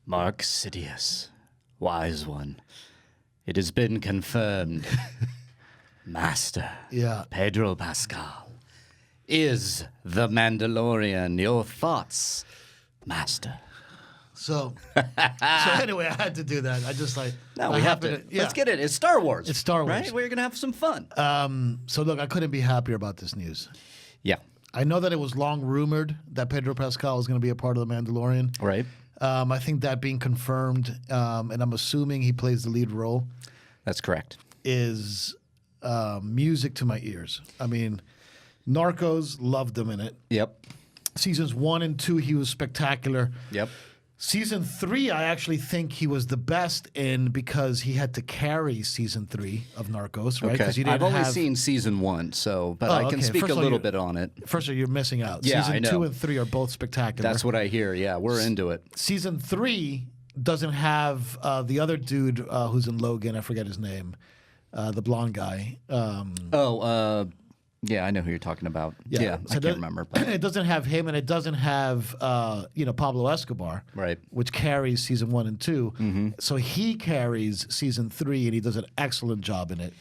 Mark Sidious, wise one. It has been confirmed. Master Pedro Pascal is the Mandalorian. Your thoughts, Master? So anyway, I had to do that. I just like no, we have to. Let's get it. It's Star Wars. It's Star Wars, right? We're gonna have some fun. So look, I couldn't be happier about this news. Yeah, I know that it was long rumored that Pedro Pascal was going to be a part of the Mandalorian. Right. I think that being confirmed, and I'm assuming he plays the lead role. That's correct. Is music to my ears. I mean, Narcos, loved him in it. Yep. Seasons 1 and 2, he was spectacular. Yep. Season 3, I actually think he was the best in because he had to carry season 3 of Narcos, right? Okay. I've only seen season 1, but I can speak a little bit on it. First of all, you're missing out. Yeah, season I know. 2 and 3 are both spectacular. That's what I hear. Yeah, we're into it. Season 3 doesn't have the other dude who's in Logan. I forget his name. The blonde guy. Yeah, I know who you're talking about. Yeah, so I can't remember. But. It doesn't have him, and it doesn't have Pablo Escobar, right? Which carries season 1 and 2. Mm-hmm. So he carries season 3, and he does an excellent job in it.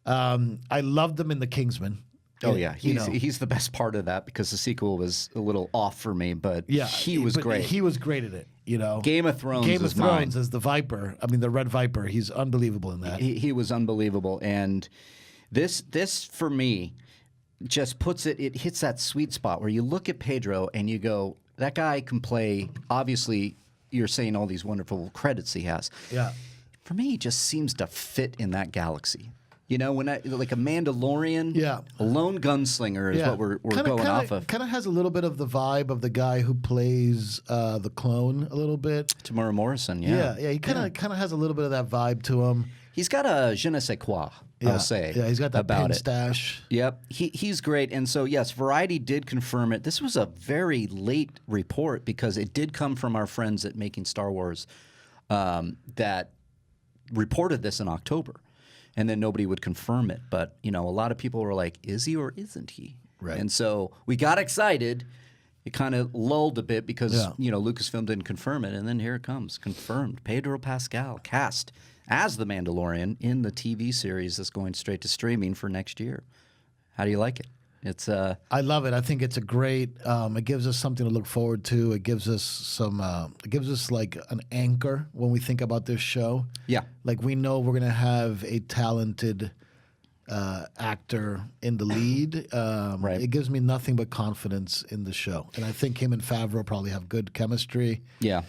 I loved him in The Kingsman. Oh yeah, he's the best part of that because the sequel was a little off for me, but he was great. He was great at it. Game of Thrones. Game of Thrones as the Viper. I mean, the Red Viper. He's unbelievable in that. He was unbelievable, and this for me just puts it. It hits that sweet spot where you look at Pedro and you go, that guy can play. Obviously, you're saying all these wonderful credits he has. Yeah. For me, he just seems to fit in that galaxy. When like a Mandalorian, a lone gunslinger is what we're going off of. Kind of has a little bit of the vibe of the guy who plays the clone a little bit. Tamara Morrison, yeah. He kind of has a little bit of that vibe to him. He's got a je ne sais quoi, I'll say. Yeah, he's got that about pin stash. Yep, he's great. And so, yes, Variety did confirm it. This was a very late report because it did come from our friends at Making Star Wars that reported this in October. And then nobody would confirm it. But, a lot of people were like, is he or isn't he? Right. And so we got excited. It kind of lulled a bit because, Lucasfilm didn't confirm it. And then here it comes, confirmed. Pedro Pascal cast as the Mandalorian in the TV series that's going straight to streaming for next year. How do you like it? I love it. I think it's a great. It gives us something to look forward to. It gives us some. It gives us like an anchor when we think about this show. Yeah, like we know we're gonna have a talented actor in the lead. Right. It gives me nothing but confidence in the show, and I think him and Favreau probably have good chemistry. Yeah.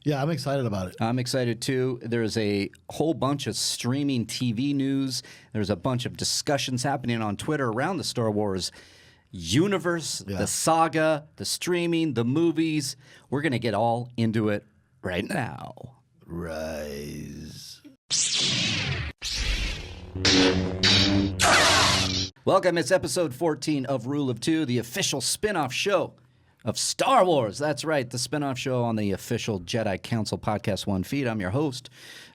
Yeah, I'm excited about it. I'm excited too. There's a whole bunch of streaming TV news. There's a bunch of discussions happening on Twitter around the Star Wars universe, the saga, the streaming, the movies. We're going to get all into it right now. Rise. Welcome. It's episode 14 of Rule of Two, the official spin-off show of Star Wars. That's right, the spinoff show on the official Jedi Council Podcast One feed. I'm your host,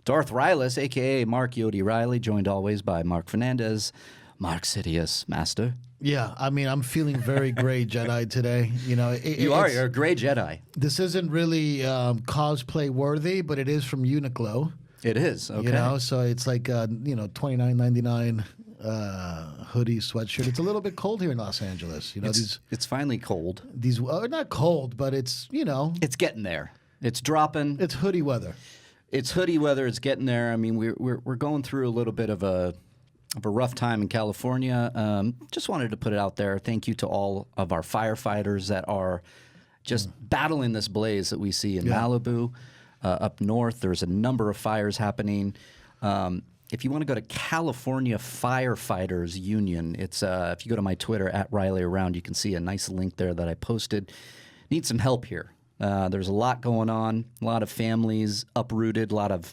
Darth Rylus, a.k.a. Mark Yodi Riley, joined always by Mark Fernandez, Mark Sidious, Master. Yeah, I mean, I'm feeling very gray Jedi today. You're a gray Jedi. This isn't really cosplay worthy, but it is from Uniqlo. It is, okay. So it's like, $29.99 hoodie, sweatshirt. It's a little bit cold here in Los Angeles. It's finally cold. These not cold, but it's it's getting there. It's dropping. It's hoodie weather. It's hoodie weather. It's getting there. I mean, we're going through a little bit of a rough time in California. Just wanted to put it out there. Thank you to all of our firefighters that are just battling this blaze that we see in Malibu. Up north, there's a number of fires happening. If you want to go to California Firefighters Union, it's if you go to my Twitter at Riley Around, you can see a nice link there that I posted. Need some help here. There's a lot going on, a lot of families uprooted, a lot of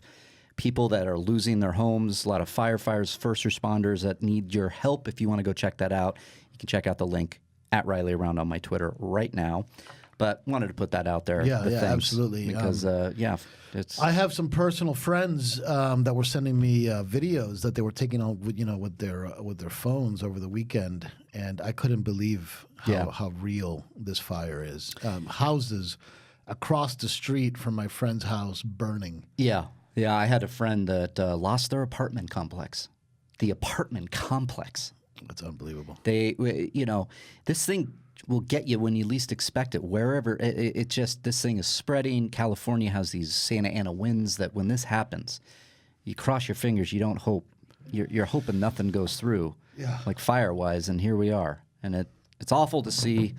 people that are losing their homes, a lot of firefighters, first responders that need your help. If you want to go check that out, you can check out the link at Riley Around on my Twitter right now. But wanted to put that out there. Yeah, absolutely. Because it's. I have some personal friends that were sending me videos that they were taking on, with their phones over the weekend, and I couldn't believe how real this fire is. Houses across the street from my friend's house burning. Yeah. Yeah, I had a friend that lost their apartment complex. The apartment complex. That's unbelievable. This thing will get you when you least expect it. Wherever this thing is spreading. California has these Santa Ana winds that when this happens, you cross your fingers. You don't hope. You're hoping nothing goes through, like fire-wise, and here we are. And it's awful to see.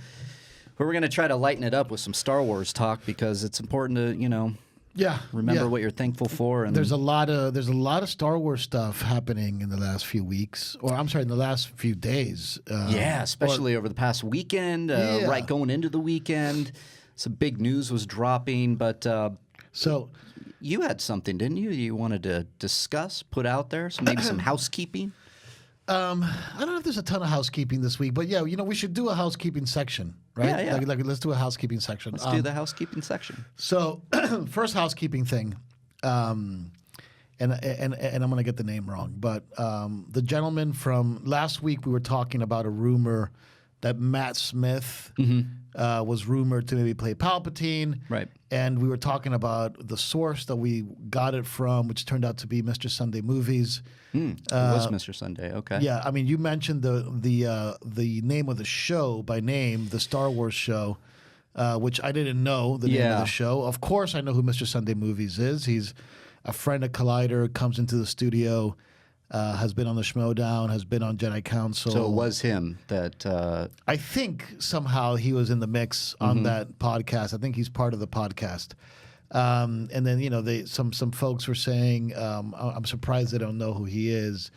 But we're going to try to lighten it up with some Star Wars talk because it's important to, remember what you're thankful for. And there's a lot of Star Wars stuff happening in the last few weeks, or I'm sorry, in the last few days. Especially over the past weekend, right going into the weekend. Some big news was dropping, but so you had something, didn't you? You wanted to discuss, put out there, so maybe some housekeeping. I don't know if there's a ton of housekeeping this week, but we should do a housekeeping section, right? Yeah. Like let's do a housekeeping section. Let's do the housekeeping section. So, first housekeeping thing, and I'm going to get the name wrong, but the gentleman from last week, we were talking about a rumor that Matt Smith was rumored to maybe play Palpatine. Right. And we were talking about the source that we got it from, which turned out to be Mr. Sunday Movies. It was Mr. Sunday. Okay. Yeah, I mean, you mentioned the name of the show by name, the Star Wars show, which I didn't know the name of the show. Of course, I know who Mr. Sunday Movies is. He's a friend of Collider, comes into the studio, has been on the Schmodown, has been on Jedi Council. So it was him that... I think somehow he was in the mix on that podcast. I think he's part of the podcast. And then, some folks were saying, I'm surprised they don't know who he is.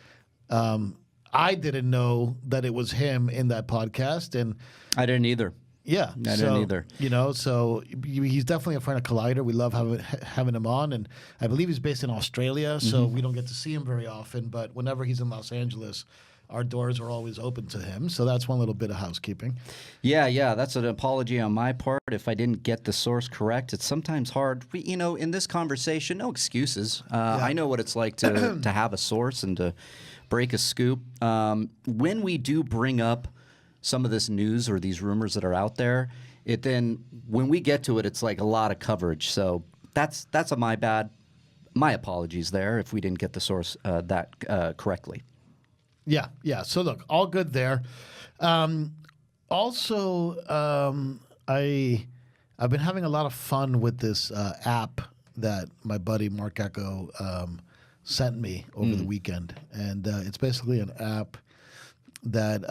I didn't know that it was him in that podcast. And I didn't either. Yeah. I didn't either. So he's definitely a friend of Collider. We love having him on. And I believe he's based in Australia, so we don't get to see him very often. But whenever he's in Los Angeles, our doors are always open to him. So that's one little bit of housekeeping. Yeah. That's an apology on my part if I didn't get the source correct. It's sometimes hard. In this conversation, no excuses. I know what it's like to have a source and to break a scoop. When we do bring up some of this news or these rumors that are out there, when we get to it, it's like a lot of coverage. So that's my bad. My apologies there if we didn't get the source correctly. Yeah. So look, all good there. Also, I've been having a lot of fun with this app that my buddy Mark Echo sent me over the weekend, and it's basically an app that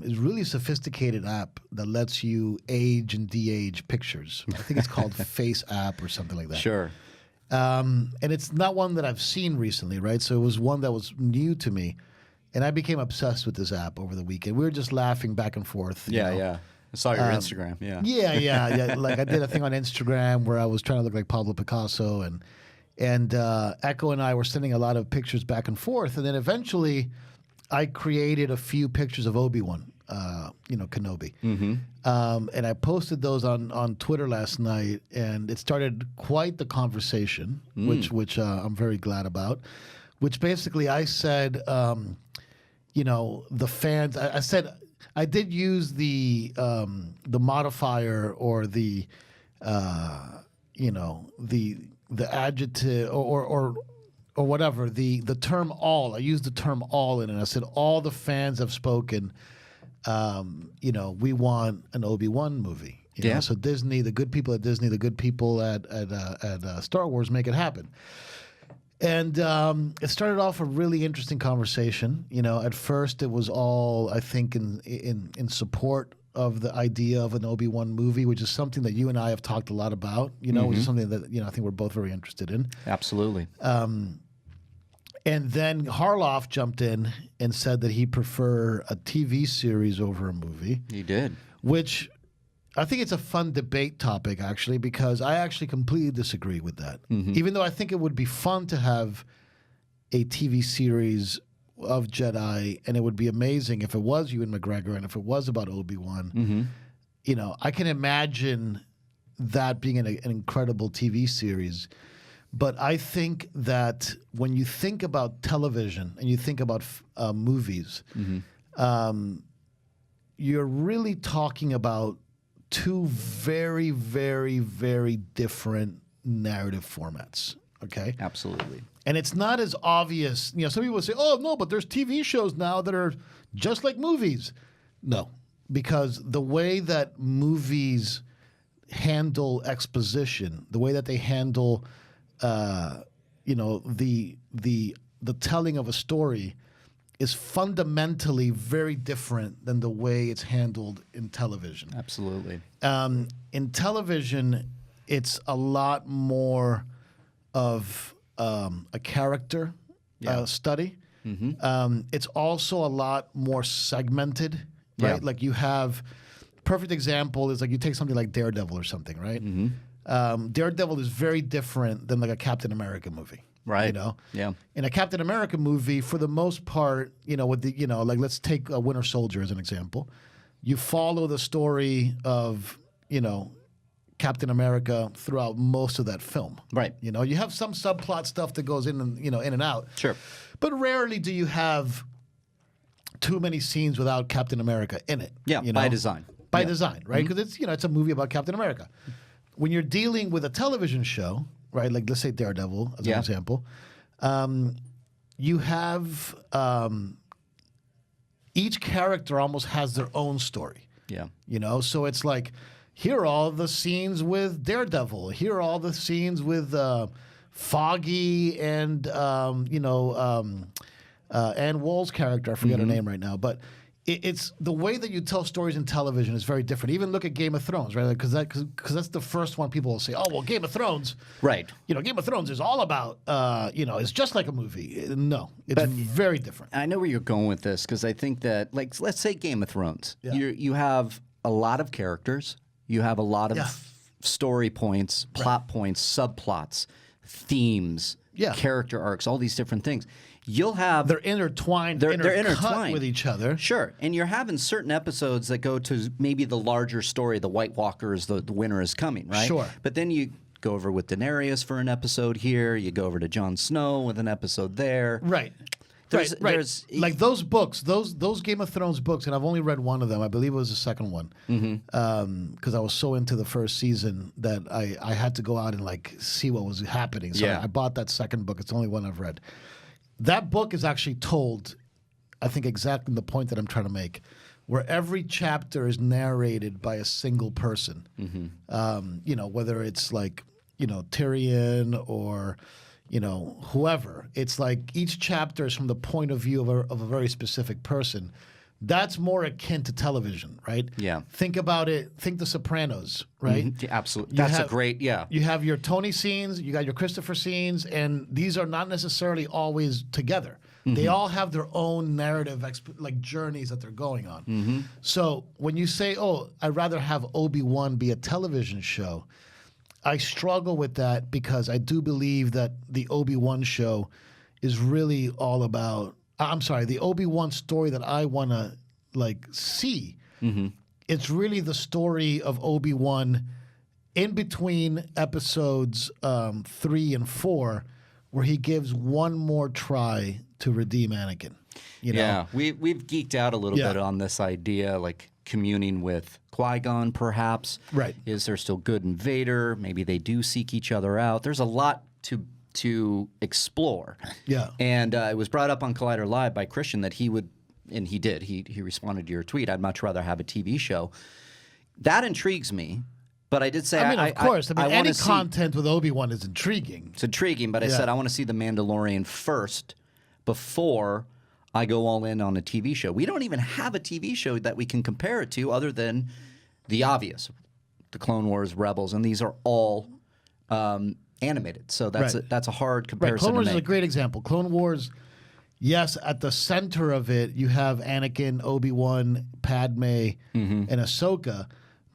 is really sophisticated app that lets you age and de-age pictures. I think it's called Face App or something like that. Sure. And it's not one that I've seen recently, right? So it was one that was new to me. And I became obsessed with this app over the weekend. We were just laughing back and forth. Yeah. I saw your Instagram. Yeah. Yeah. Like I did a thing on Instagram where I was trying to look like Pablo Picasso, and Echo and I were sending a lot of pictures back and forth. And then eventually, I created a few pictures of Obi-Wan, Kenobi, and I posted those on Twitter last night, and it started quite the conversation, which I'm very glad about. Which basically I said. The fans. I said I did use the modifier or the adjective or whatever the term all. I used the term all in it. I said all the fans have spoken. We want an Obi-Wan movie. You know? So Disney, the good people at Disney, the good people at Star Wars, make it happen. And it started off a really interesting conversation. At first it was all, I think, in support of the idea of an Obi-Wan movie, which is something that you and I have talked a lot about, which is something that, I think we're both very interested in. Absolutely. And then Harloff jumped in and said that he'd prefer a TV series over a movie. He did. Which I think it's a fun debate topic, actually, because I actually completely disagree with that. Even though I think it would be fun to have a TV series of Jedi, and it would be amazing if it was Ewan McGregor and if it was about Obi-Wan. I can imagine that being an incredible TV series. But I think that when you think about television and you think about movies, you're really talking about two very, very, very different narrative formats. Okay? Absolutely. And it's not as obvious. You know, some people say, oh, no, but there's TV shows now that are just like movies. No, because the way that movies handle exposition, the way that they handle, you know, the telling of a story is fundamentally very different than the way it's handled in television. Absolutely. In television, it's a lot more of a character study. It's also a lot more segmented, right? Yeah. Like you have, perfect example is like you take something like Daredevil or something, right? Daredevil is very different than like a Captain America movie. Right. You know? Yeah. In a Captain America movie, for the most part, you know, with the, you know, like let's take a Winter Soldier as an example. You follow the story of, you know, Captain America throughout most of that film. Right. You know, you have some subplot stuff that goes in and, you know, in and out. Sure. But rarely do you have too many scenes without Captain America in it. Yeah, you know? by design. By design, right? Because it's, you know, it's a movie about Captain America. When you're dealing with a television show, right? Like let's say Daredevil as an example. You have each character almost has their own story. Yeah. You know, so it's like here are all the scenes with Daredevil. Here are all the scenes with Foggy and you know Ann Woll's character. I forget her name right now, but it's the way that you tell stories in television is very different. Even look at Game of Thrones, right? Because that's the first one people will say, oh well, Game of Thrones, Right. you know, Game of Thrones is all about you know, it's just like a movie. No, it's very different. I know where you're going with this because I think that, like, let's say Game of Thrones. Yeah. You have a lot of characters. You have a lot of story points, plot points, subplots, themes, character arcs, all these different things. You'll have They're intertwined. They're intertwined with each other. Sure, and you're having certain episodes that go to maybe the larger story. The White Walkers, the winter is coming, right? Sure. But then you go over with Daenerys for an episode here. You go over to Jon Snow with an episode there. Right. There's like those books, those Game of Thrones books, and I've only read one of them. I believe it was the second one, because I was so into the first season that I had to go out and like see what was happening. So I bought that second book. It's the only one I've read. That book is actually told, I think, exactly the point that I'm trying to make, where every chapter is narrated by a single person. You know, whether it's like, you know, Tyrion or, you know, whoever. It's like each chapter is from the point of view of a very specific person. That's more akin to television, right? Yeah. Think about it. Think The Sopranos, right? Yeah, absolutely. You That's have- a great, You have your Tony scenes, you got your Christopher scenes, and these are not necessarily always together. They all have their own narrative, like journeys that they're going on. So when you say, "Oh, I'd rather have Obi-Wan be a television show," I struggle with that because I do believe that the Obi-Wan show is really all about. I'm sorry, the Obi-Wan story that I want to like see. It's really the story of Obi-Wan in between episodes 3 and 4, where he gives one more try to redeem Anakin. You know? Yeah, we've geeked out a little bit on this idea, like communing with Qui-Gon, perhaps. Right. Is there still good and Vader? Maybe they do seek each other out. There's a lot to explore. Yeah. And it was brought up on Collider Live by Christian that he would, and he did. He responded to your tweet. I'd much rather have a TV show. That intrigues me. But I did say, I mean, of course. I mean, any wanna content with Obi-Wan is intriguing. It's intriguing, but I said I want to see The Mandalorian first before I go all in on a TV show. We don't even have a TV show that we can compare it to other than the obvious, the Clone Wars, Rebels, and these are all animated. So that's a hard comparison Clone Wars to is make. a great example. Clone Wars, yes, at the center of it, you have Anakin, Obi-Wan, Padme, and Ahsoka.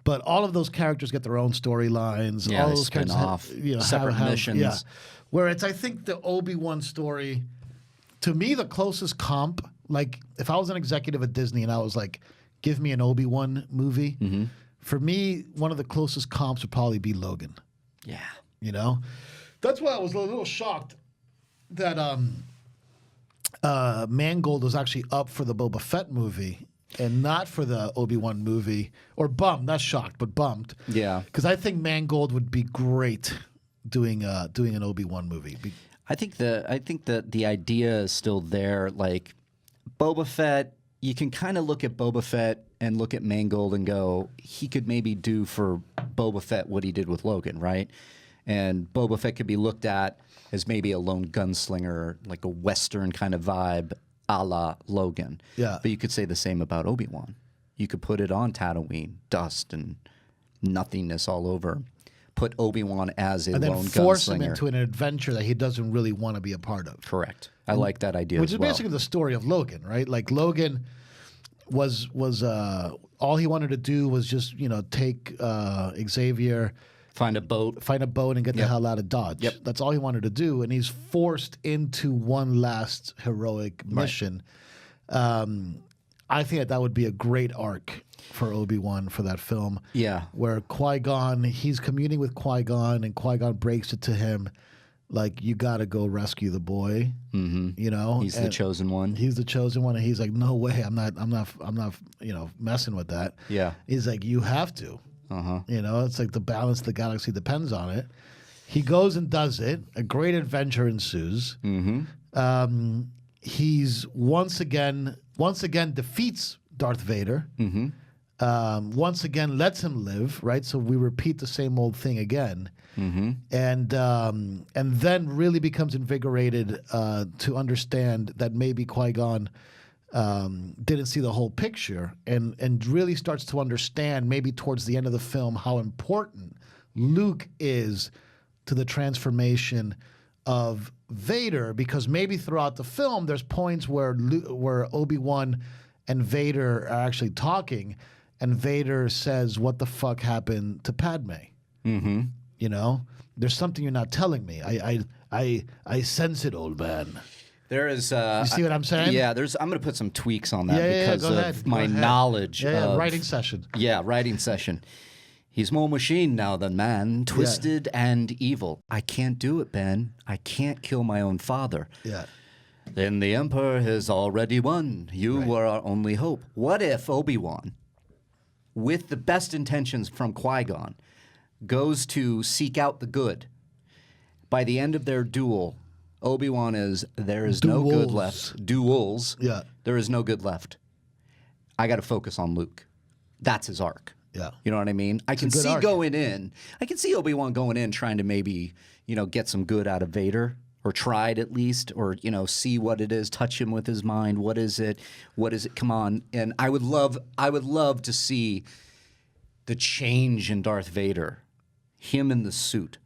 But all of those characters get their own storylines. Yeah, all they those spin characters off, have, separate missions. Yeah. Whereas I think the Obi-Wan story, to me, the closest comp, like if I was an executive at Disney and I was like, give me an Obi-Wan movie, for me, one of the closest comps would probably be Logan. Yeah. You know? That's why I was a little shocked that Mangold was actually up for the Boba Fett movie. and not for the Obi-Wan movie, or bummed, not shocked, but bummed. Yeah. Because I think Mangold would be great doing an Obi-Wan movie. I think that the idea is still there. Like Boba Fett, you can kind of look at Boba Fett and look at Mangold and go, he could maybe do for Boba Fett what he did with Logan, right? And Boba Fett could be looked at as maybe a lone gunslinger, like a Western kind of vibe, a la Logan. Yeah. But you could say the same about Obi-Wan. You could put it on Tatooine, dust and nothingness all over. Put Obi-Wan as a And lone then force him gunslinger. into an adventure that he doesn't really want to be a part of. Correct. I like that idea Which as is well. basically the story of Logan, right? Like Logan was all he wanted to do was just take Xavier, Find a boat. and get the hell out of Dodge. Yep. That's all he wanted to do, and he's forced into one last heroic mission. I think that would be a great arc for Obi-Wan for that film. Yeah. Where Qui-Gon, he's communing with Qui-Gon, and Qui-Gon breaks it to him, like, you got to go rescue the boy. Mm-hmm. He's the chosen one. He's the chosen one, and he's like, no way, I'm not, messing with that. Yeah. He's like, you have to. It's like the balance of the galaxy depends on it. He goes and does it. A great adventure ensues. He's once again defeats Darth Vader. Once again lets him live, right? So we repeat the same old thing again. And then really becomes invigorated to understand that maybe Qui-Gon didn't see the whole picture, and really starts to understand maybe towards the end of the film how important Luke is to the transformation of Vader, because maybe throughout the film there's points where Obi-Wan and Vader are actually talking, and Vader says, "What the fuck happened to Padme?" There's something you're not telling me. I sense it, old man. There is. You see what I'm saying? Yeah. I'm going to put some tweaks on that because go of ahead, my go ahead. knowledge. of, Writing session. Yeah, writing session. He's more machine now than man, twisted and evil. I can't do it, Ben. I can't kill my own father. Yeah. Then the Emperor has already won. You were our only hope. What if Obi-Wan, with the best intentions from Qui-Gon, goes to seek out the good? By the end of their duel, Obi-Wan is, there is no good left. Duels. Yeah. There is no good left. I got to focus on Luke. That's his arc. Yeah. You know what I mean? I can good see arc. going in. I can see Obi-Wan going in trying to maybe, get some good out of Vader, or try it at least, or, see what it is, touch him with his mind. What is it? What is it? Come on. And I would love to see the change in Darth Vader. Him in the suit.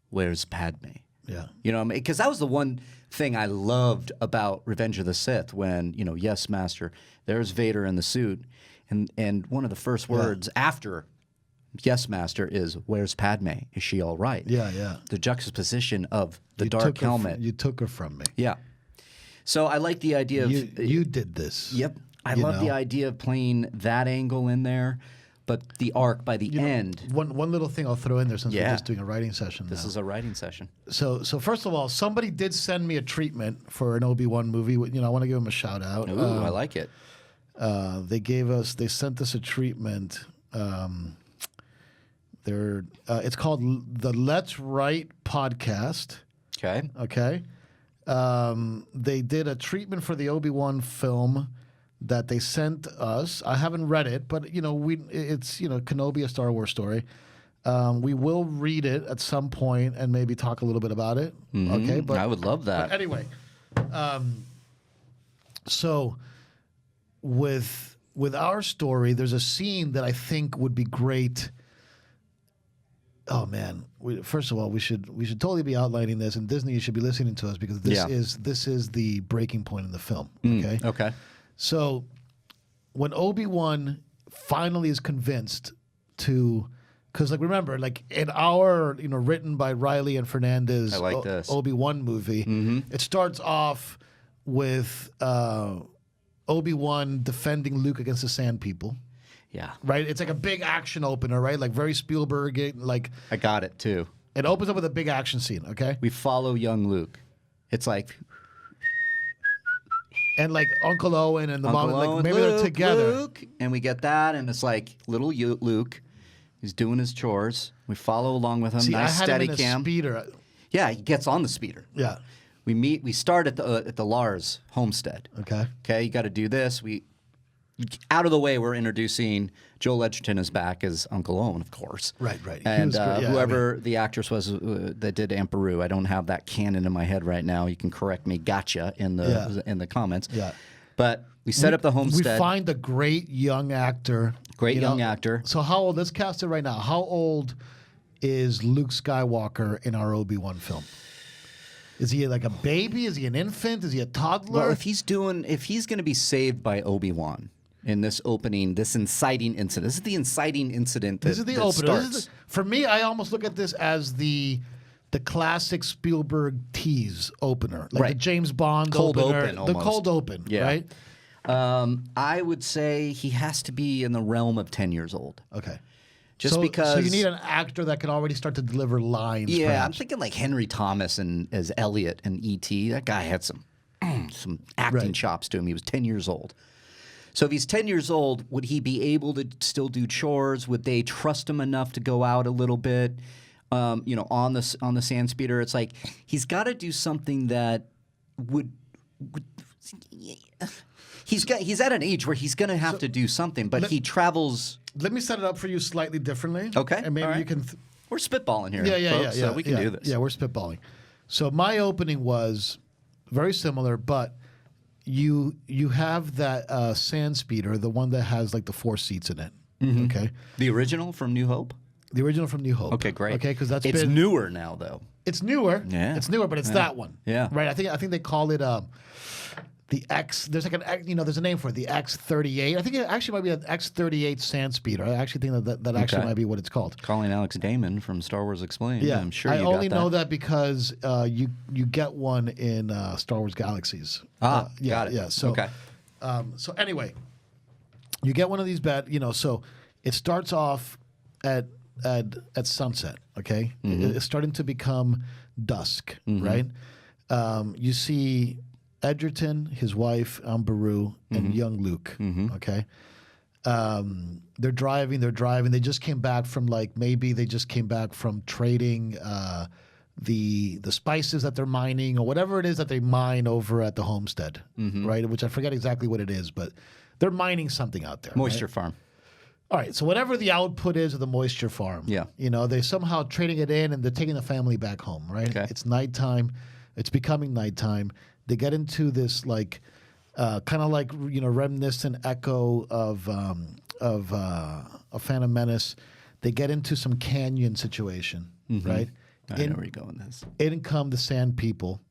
Where's Padme? Yeah. You know what I mean? Because that was the one thing I loved about Revenge of the Sith when, yes, Master, there's Vader in the suit. And one of the first words after yes, Master is, where's Padme? Is she all right? Yeah, yeah. The juxtaposition of the dark helmet. You took her from me. Yeah. So I like the idea of... You did this. Yep. I love the idea of playing that angle in there. But the arc by the end... One little thing I'll throw in there since we're just doing a writing session now. This is a writing session. So first of all, somebody did send me a treatment for an Obi-Wan movie. I want to give them a shout out. Ooh, I like it. They sent us a treatment. It's called the Let's Write Podcast. Okay. Okay. They did a treatment for the Obi-Wan film that they sent us. I haven't read it, but it's Kenobi, a Star Wars story. We will read it at some point and maybe talk a little bit about it. Okay, but I would love that. But anyway, so with our story, there's a scene that I think would be great. Oh man! First of all, we should totally be outlining this, and Disney should be listening to us because this is the breaking point in the film. Okay. Okay. So when Obi-Wan finally is convinced to, because remember, in our written by Riley and Fernandez I like this. Obi-Wan movie, it starts off with Obi-Wan defending Luke against the Sand People. Yeah. Right? It's like a big action opener, right? Like very Spielberg. I got it too. It opens up with a big action scene, okay? We follow young Luke. It's like... And like Uncle Owen and the Uncle mom, like Owen, maybe Luke, they're together. Luke, and we get that, and it's like little Luke. He's doing his chores. We follow along with him. See, Nice I had steady him in cam. a speeder. Yeah, he gets on the speeder. Yeah. We start at the Lars homestead. Okay. Okay, you got to do this. Out of the way, we're introducing Joel Edgerton is back as Uncle Owen, of course. Right. He And was great. Yeah, whoever the actress was that did Aunt Beru, I don't have that canon in my head right now. You can correct me. Gotcha in the comments. Yeah. But we set up the homestead. We find a great young actor. Great you young know. actor. So how old? Let's cast it right now. How old is Luke Skywalker in our Obi-Wan film? Is he like a baby? Is he an infant? Is he a toddler? Well, if he's going to be saved by Obi-Wan in this inciting incident. This is the inciting incident that, this is the that opener. starts. For me, I almost look at this as the classic Spielberg tease opener, like the James Bond Cold opener, open, the almost. cold open, Yeah. right? I would say he has to be in the realm of 10 years old. Okay. Just because. So you need an actor that can already start to deliver lines. Yeah, I'm perhaps. thinking like Henry Thomas as Elliot in E.T. That guy had some acting chops to him. He was 10 years old. So if he's 10 years old, would he be able to still do chores? Would they trust him enough to go out a little bit, on the sand speeder? It's like he's got to do something that would he's at an age where he's going to have to do something, but he travels. Let me set it up for you slightly differently. Okay, And maybe all right. you can. We're spitballing here, folks, yeah. so we can do this. Yeah, we're spitballing. So my opening was very similar, but you have that sand speeder, the one that has like the 4 seats in it. Mm-hmm. Okay. The original from New Hope? The original from New Hope. Okay, great. Okay, because it's newer now, though. It's newer. Yeah. It's newer, but it's that one. Yeah. Right. I think they call it the X. There's like there's a name for it. The X38. I think it actually might be an X38 sand speeder. I actually think that actually might be what it's called. Calling Alex Damon from Star Wars Explained. Yeah, I'm sure I you only got that. know that because you get one in Star Wars Galaxies. Got it. Yeah. So okay. So anyway, you get one of these so it starts off at sunset, okay? Mm-hmm. It's starting to become dusk, right? You see Edgerton, his wife, Beru, and young Luke, okay? They're driving. They just came back from trading the spices that they're mining or whatever it is that they mine over at the homestead, right? Which I forget exactly what it is, but they're mining something out there. Moisture right? farm. All right, so whatever the output is of the moisture farm, they somehow trading it in and they're taking the family back home, right? Okay. It's nighttime. It's becoming nighttime. They get into this kind of like reminiscent echo of a Phantom Menace. They get into some canyon situation, right? I know where you're going with this. In come the sand people,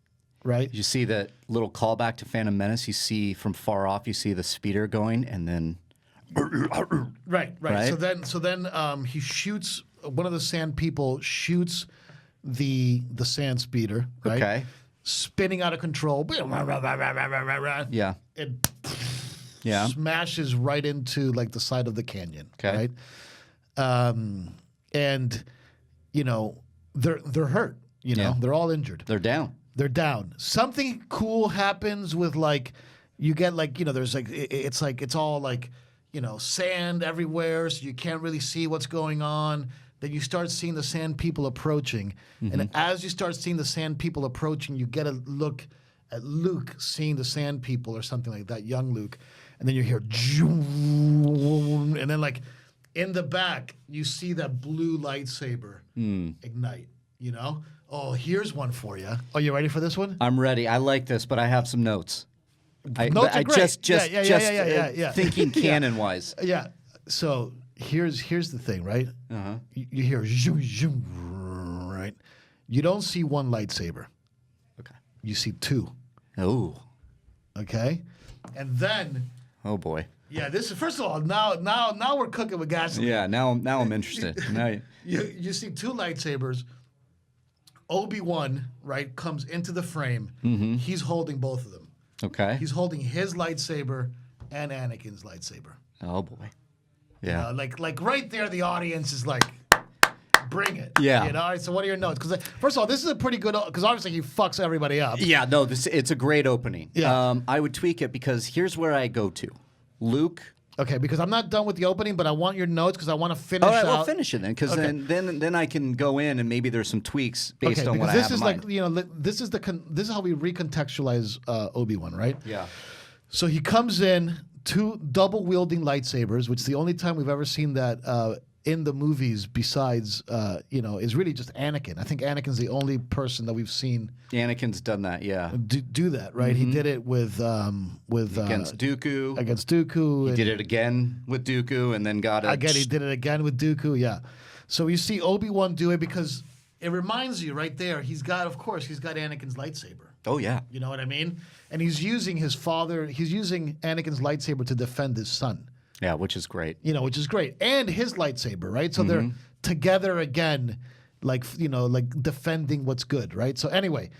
right? You see that little callback to Phantom Menace. You see from far off, you see the speeder going, and then. Right. So then he shoots. One of the sand people shoots the sand speeder. Right? Okay. Spinning out of control. Yeah. It Yeah. smashes right into like the side of the canyon. Okay. Right. And they're hurt. They're all injured. They're down. They're down. Something cool happens with you get there's it's all sand everywhere, so you can't really see what's going on. Then you start seeing the sand people approaching. And as you start seeing the sand people approaching, you get a look at Luke seeing the sand people or something like that, young Luke. And then you hear, and then in the back, you see that blue lightsaber ignite, Oh, here's one for you. Are you ready for this one? I'm ready. I like this, but I have some notes. Notes are great. Just thinking canon-wise. Yeah. So here's the thing, right? You hear zoom, zoom, right? You don't see one lightsaber. Okay. You see 2. Oh. Okay. And then. Oh boy. Yeah. This is first of all now we're cooking with gasoline. Yeah. Now I'm interested. Now you see 2 lightsabers. Obi-Wan, right, comes into the frame. He's holding both of them. Okay. He's holding his lightsaber and Anakin's lightsaber. Oh boy. Yeah. Like right there, the audience is like, bring it. Yeah. You know. All right, so what are your notes? Because first of all, this is a pretty good. Because obviously he fucks everybody up. Yeah, no, it's a great opening. Yeah. I would tweak it because here's where I go to. Luke. Okay, because I'm not done with the opening, but I want your notes because I want to finish. All right, out. well, finish it then, because then I can go in and maybe there's some tweaks based on what I have in mind. This is how we recontextualize Obi-Wan, right? Yeah. So he comes in, two double wielding lightsabers, which is the only time we've ever seen that in the movies. Besides, is really just Anakin. I think Anakin's the only person that we've seen. Anakin's done that, yeah. Do that, right? He did it with Against Dooku. Against Dooku. He did it again with Dooku, and then got it. Again, he did it again with Dooku. Yeah. So you see Obi-Wan do it because it reminds you right there. He's got Anakin's lightsaber. Oh yeah. You know what I mean? And he's using Anakin's lightsaber to defend his son. Yeah, which is great. Which is great. And his lightsaber, right? So they're together again, like defending what's good, right? So anyway,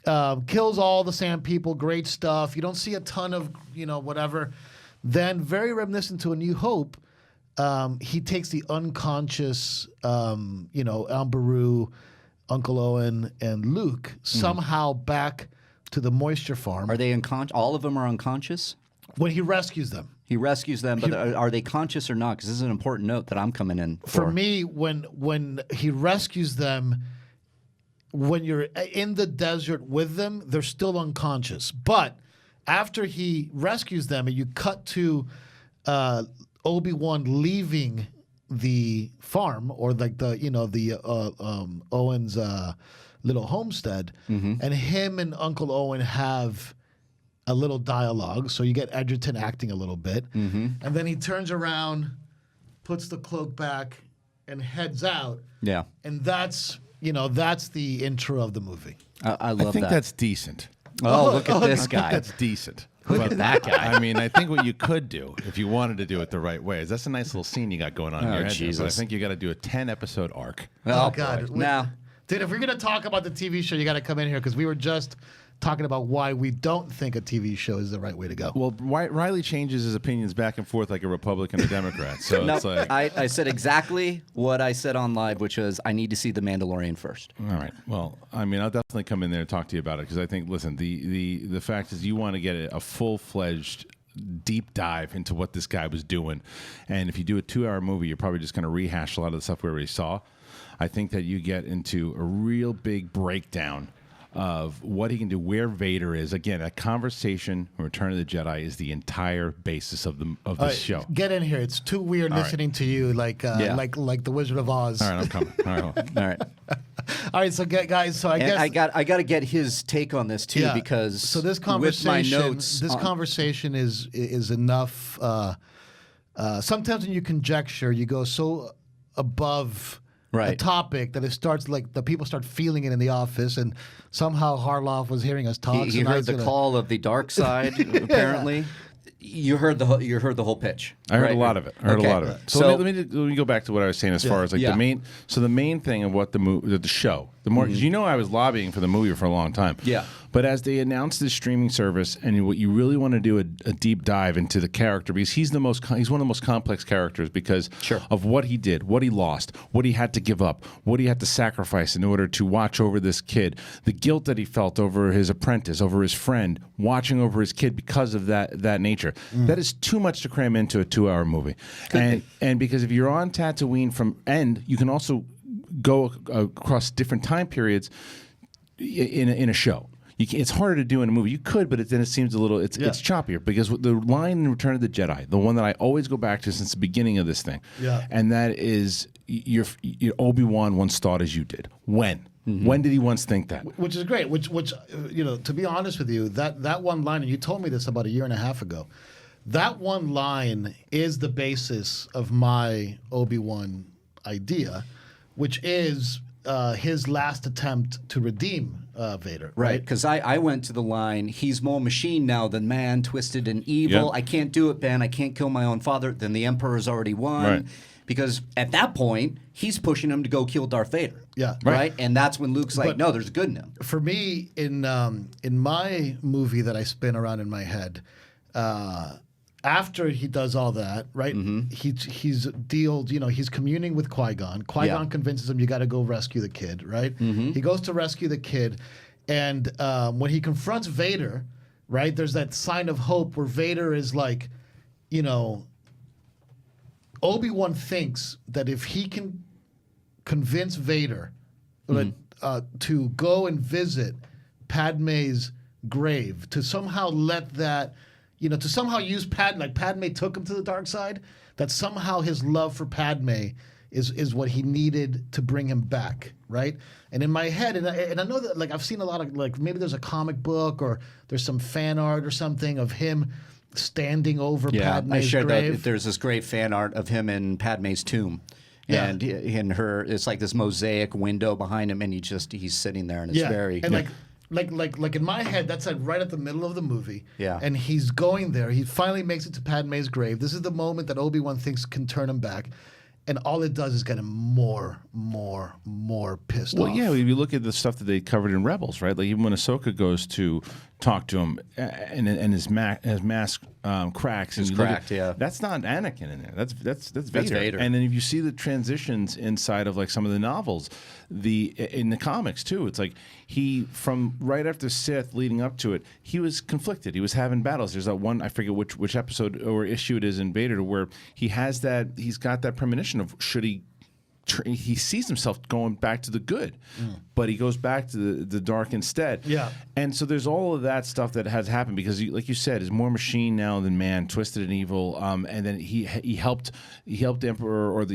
kills all the Sand people, great stuff. You don't see a ton of, whatever. Then very reminiscent to A New Hope, he takes the unconscious, Ambaru, Uncle Owen, and Luke somehow back to the moisture farm. Are they unconscious? All of them are unconscious? When he rescues them. He rescues them, but are they conscious or not? Because this is an important note that I'm coming in for me, when he rescues them, when you're in the desert with them, they're still unconscious. But after he rescues them, and you cut to Obi-Wan leaving the farm, or like Owen's little homestead, and him and Uncle Owen have a little dialogue, so you get Edgerton acting a little bit, and then he turns around, puts the cloak back, and heads out. Yeah, and that's the intro of the movie. I love that. I think that's decent. Oh, look at this guy. That's decent. Look at that guy. I mean, I think what you could do, if you wanted to do it the right way, is that's a nice little scene you got going on in your head. Jesus. But I think you got to do a 10-episode arc. Oh God! Now, dude, if we're gonna talk about the TV show, you got to come in here because we were just talking about why we don't think a TV show is the right way to go. Well, Riley changes his opinions back and forth like a Republican or Democrat. So no, it's like, I said exactly what I said on live, which was I need to see The Mandalorian first. all right. Well, I mean, I'll definitely come in there and talk to you about it because I think, listen, the fact is you want to get a full-fledged deep dive into what this guy was doing. And if you do a 2-hour movie, you're probably just going to rehash a lot of the stuff we already saw. I think that you get into a real big breakdown of what he can do, where Vader is. Again, a conversation from Return of the Jedi is the entire basis of the show. Get in here. It's too weird listening to you like the Wizard of Oz. All right, I'm coming. All right, hold on. All right. All right, so guys, so I And guess I got to get his take on this too, because so this with my conversation, notes, conversation is enough. Sometimes when you conjecture, you go so above a topic that it starts like the people start feeling it in the office, and somehow Harloff was hearing us talk. he heard the call of the dark side. Apparently, you heard the whole pitch. I heard right? a lot of it. So let me go back to what I was saying as far as like the main. So the main thing of what the show, the more because I was lobbying for the movie for a long time. Yeah. But as they announced this streaming service, and what you really want to do a deep dive into the character, because he's one of the most complex characters because of what he did, what he lost, what he had to give up, what he had to sacrifice in order to watch over this kid, the guilt that he felt over his apprentice, over his friend, watching over his kid because of that nature. That is too much to cram into a 2-hour movie. And because if you're on Tatooine from end, you can also go across different time periods in a show. It's harder to do in a movie. You could, but then it seems a little it's choppier because the line in Return of the Jedi, the one that I always go back to since the beginning of this thing, and that is your Obi-Wan once thought as you did. When? When did he once think that? Which is great. Which to be honest with you, that one line, and you told me this about a year and a half ago. That one line is the basis of my Obi-Wan idea, which is his last attempt to redeem Vader. Right, because I went to the line, he's more machine now than man, twisted and evil. I can't do it, Ben. I can't kill my own father. Then the Emperor's already won. Right. Because at that point, he's pushing him to go kill Darth Vader. Yeah. Right? And that's when Luke's like, no, there's good in him. For me, in my movie that I spin around in my head, after he does all that, right? He's communing with Qui-Gon. Qui-Gon convinces him, you got to go rescue the kid, right? He goes to rescue the kid, and when he confronts Vader, right, there's that sign of hope where Vader is like, Obi-Wan thinks that if he can convince Vader to go and visit Padme's grave, to somehow let that, to somehow use Padme, like Padme took him to the dark side, that somehow his love for Padme is what he needed to bring him back, right? And in my head, and I know that, like, I've seen a lot of, like, maybe there's a comic book or there's some fan art or something of him standing over Padme's I shared grave. that. There's this great fan art of him in Padme's tomb. Yeah. And in her, it's like this mosaic window behind him, and he's sitting there, and it's very... And like in my head, that's like right at the middle of the movie. Yeah. And he's going there. He finally makes it to Padme's grave. This is the moment that Obi-Wan thinks can turn him back. And all it does is get him more pissed off. Well, yeah, if you look at the stuff that they covered in Rebels, right? Like even when Ahsoka goes to talk to him and his mask cracks. It's cracked, That's not Anakin in there. That's Vader. And then if you see the transitions inside of like some of the novels, in the comics too, it's like he, from right after Sith leading up to it, he was conflicted. He was having battles. There's that one, I forget which episode or issue it is in Vader, where he's got that premonition of should he sees himself going back to the good, but he goes back to the dark instead. Yeah. And so there's all of that stuff that has happened because, like you said, is more machine now than man, twisted and evil. And then he helped Emperor or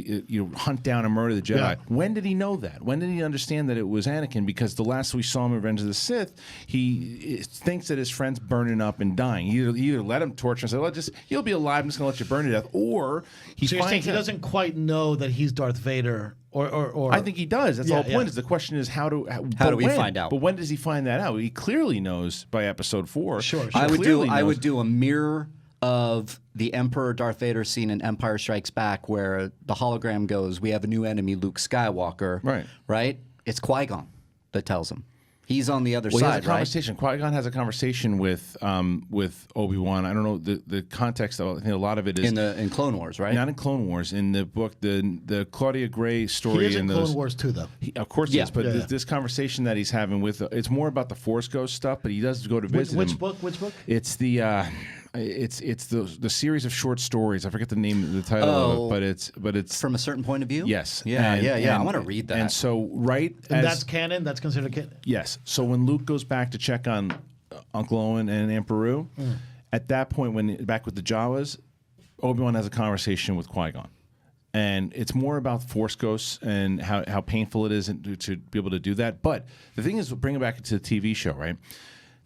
hunt down and murder the Jedi. Yeah. When did he know that? When did he understand that it was Anakin? Because the last we saw him in Revenge of the Sith, he thinks that his friend's burning up and dying. He either let him torture and say, "Well, you'll be alive. I'm just going to let you burn to death," or so you're saying he doesn't quite know that he's Darth Vader. Or I think he does. That's the whole point. Is the question is how do we find out? But when does he find that out? He clearly knows by Episode 4. Sure. I would do a mirror of the Emperor Darth Vader scene in Empire Strikes Back, where the hologram goes, "We have a new enemy, Luke Skywalker." Right. Right. It's Qui-Gon that tells him. He's on the other He has side, a conversation. right? Qui-Gon has a conversation with Obi-Wan. I don't know the context. I think a lot of it is in Clone Wars, right? Not in Clone Wars. In the book, the Claudia Gray story. He is in Clone Wars too, though. Of course, he is. But this conversation that he's having with it's more about the Force Ghost stuff. But he does go to visit Which him. book? It's the series of short stories. I forget the name of the title of it, but it's From a certain point of view. Yes. Yeah. I want to read that. And so that's canon. That's considered canon. Yes. So when Luke goes back to check on Uncle Owen and Aunt Beru, at that point, when back with the Jawas, Obi-Wan has a conversation with Qui-Gon. And it's more about Force ghosts and how painful it is to be able to do that. But the thing is, bring it back into the TV show, right?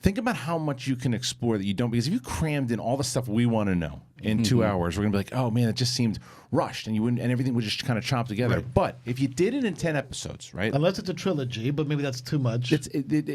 Think about how much you can explore that you don't, because if you crammed in all the stuff we want to know in 2 hours, we're gonna be like, oh man, it just seemed rushed, and everything would just kind of chop together. Right. But if you did it in 10 episodes, right? Unless it's a trilogy, but maybe that's too much. It's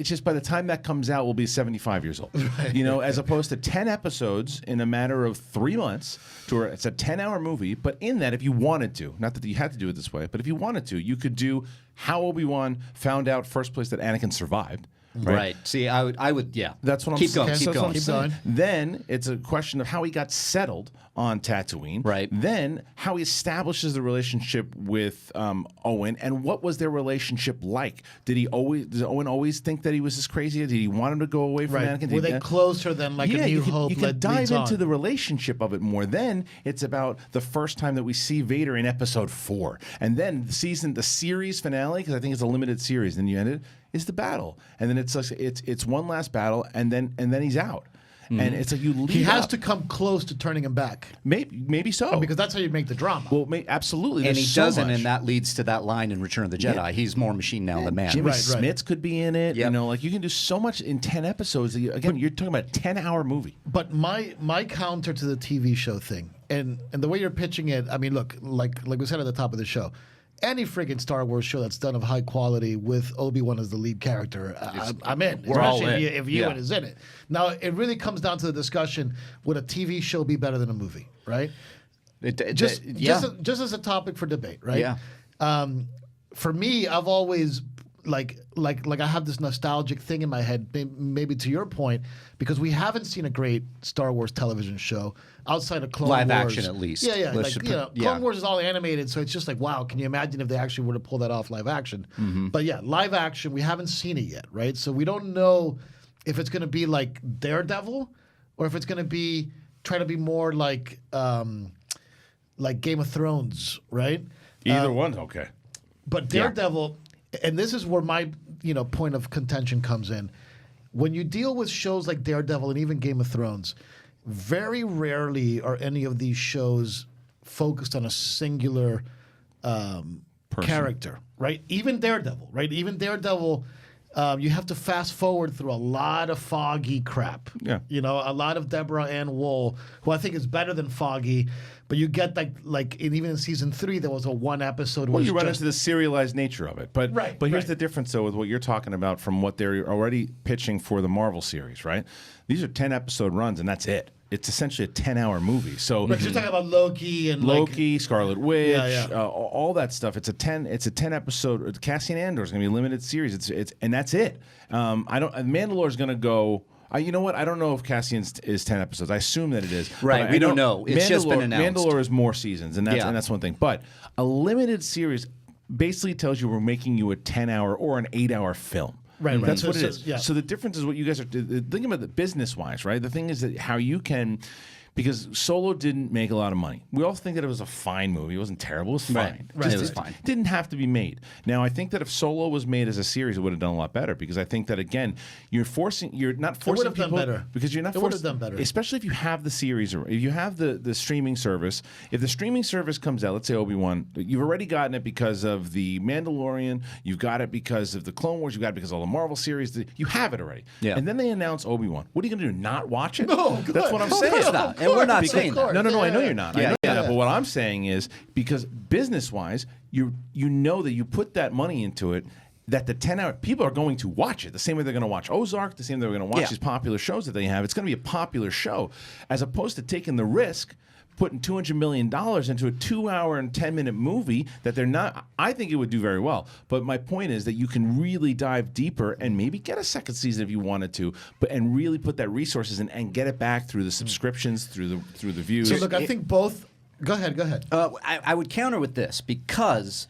just by the time that comes out, we'll be 75 years old. Right. As opposed to 10 episodes in a matter of 3 months. It's a 10-hour movie, but in that, if you wanted to, not that you had to do it this way, but if you wanted to, you could do how Obi-Wan found out first place that Anakin survived. Right. See, I would. Yeah. That's what I'm keep saying. going. Keep going. Keep going. Then it's a question of how he got settled on Tatooine. Right. Then how he establishes the relationship with Owen, and what was their relationship like? Did Owen always think that he was this crazy? Did he want him to go away from Anakin? Were they closer than like a New Hope? You can dive into the relationship of it more. Then it's about the first time that we see Vader in Episode 4, and then the series finale, because I think it's a limited series. Then you end it. Is the battle, and then it's one last battle, and then he's out, and it's like you lead. He has to come close to turning him back. Maybe so, because that's how you make the drama. Well, absolutely, and he so doesn't, much. and that leads to that line in Return of the Jedi. Yeah. He's more machine now than man. Jimmy Smits could be in it. Yep. Like you can do so much in 10 episodes. Again, you're talking about a 10-hour movie. But my counter to the TV show thing, and the way you're pitching it, I mean, look, like we said at the top of the show. Any friggin' Star Wars show that's done of high quality with Obi-Wan as the lead character, I'm in. We're all especially in. if Ewan is in it. Now, it really comes down to the discussion: would a TV show be better than a movie? Right? Just as a topic for debate, right? Yeah. For me, I've always like I have this nostalgic thing in my head, maybe to your point, because we haven't seen a great Star Wars television show outside of Clone Wars. Live action, at least. Yeah. Let's Clone Wars is all animated, so it's just like, wow, can you imagine if they actually were to pull that off live action? But yeah, live action, we haven't seen it yet, right? So we don't know if it's going to be like Daredevil or if it's going to be try to be more like Game of Thrones, right? Either one's okay. But Daredevil, and this is where my point of contention comes in. When you deal with shows like Daredevil and even Game of Thrones, very rarely are any of these shows focused on a singular character, right? Even Daredevil, right? Even Daredevil, you have to fast forward through a lot of Foggy crap. Yeah. A lot of Deborah Ann Wool, who I think is better than Foggy, but you get even in season 3, there was a one episode. Well, you run into the serialized nature of it, but here's right. the difference though with what you're talking about from what they're already pitching for the Marvel series, right? These are 10-episode runs, and that's it. It's essentially a 10-hour movie. So but you're talking about Loki and Scarlet Witch, Yeah. all that stuff. It's a 10-episode. Cassian Andor is going to be a limited series. It's and that's it. Mandalore is going to go. You know what? I don't know if Cassian is 10 episodes. I assume that it is. Right. We don't know. It's just been announced. Mandalore is more seasons, and that's one thing. But a limited series basically tells you we're making you a 10-hour or an 8-hour film. Right. That's So- what it so- is. yeah. So the difference is what you guys are thinking about it business-wise, right? The thing is that how you can, because Solo didn't make a lot of money. We all think that it was a fine movie. It wasn't terrible. It was fine. Right. It was fine. Didn't have to be made. Now, I think that if Solo was made as a series, it would have done a lot better because I think that, again, you're not forcing would have people. done better. Because you're not It would forcing. have done better. Especially if you have the series or if you have the streaming service. If the streaming service comes out, let's say Obi-Wan, you've already gotten it because of the Mandalorian, you've got it because of the Clone Wars, you've got it because of all the Marvel series. You have it already. Yeah. And then they announce Obi-Wan. What are you going to do? Not watch it? No, That's what I'm of saying. course not. And we're not Because- saying that. No, Yeah, I know yeah. you're not. Yeah, I know yeah. that. But what I'm saying is because business-wise, you know that you put that money into it, that the 10-hour people are going to watch it the same way they're going to watch Ozark, the same way they're going to watch Yeah. these popular shows that they have. It's going to be a popular show, as opposed to taking the risk. Putting $200 million into a 2-hour and 10-minute movie that they're not. I think it would do very well. But my point is that you can really dive deeper and maybe get a second season if you wanted to, and really put that resources in and get it back through the subscriptions, through the views. So look, I think both. Go ahead. I would counter with this because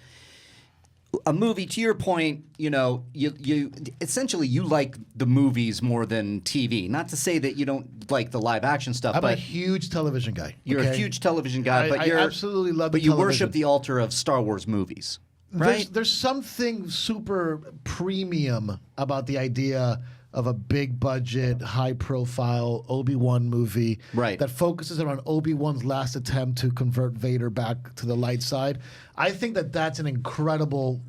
a movie, to your point, you essentially you like the movies more than TV. Not to say that you don't like the live action stuff, I'm a but huge television guy. you're okay? a huge television guy. I But absolutely love But the you television. worship the altar of Star Wars movies, right? There's something super premium about the idea of a big budget, high profile Obi-Wan movie Right. that focuses around Obi-Wan's last attempt to convert Vader back to the light side. I think that that's an incredible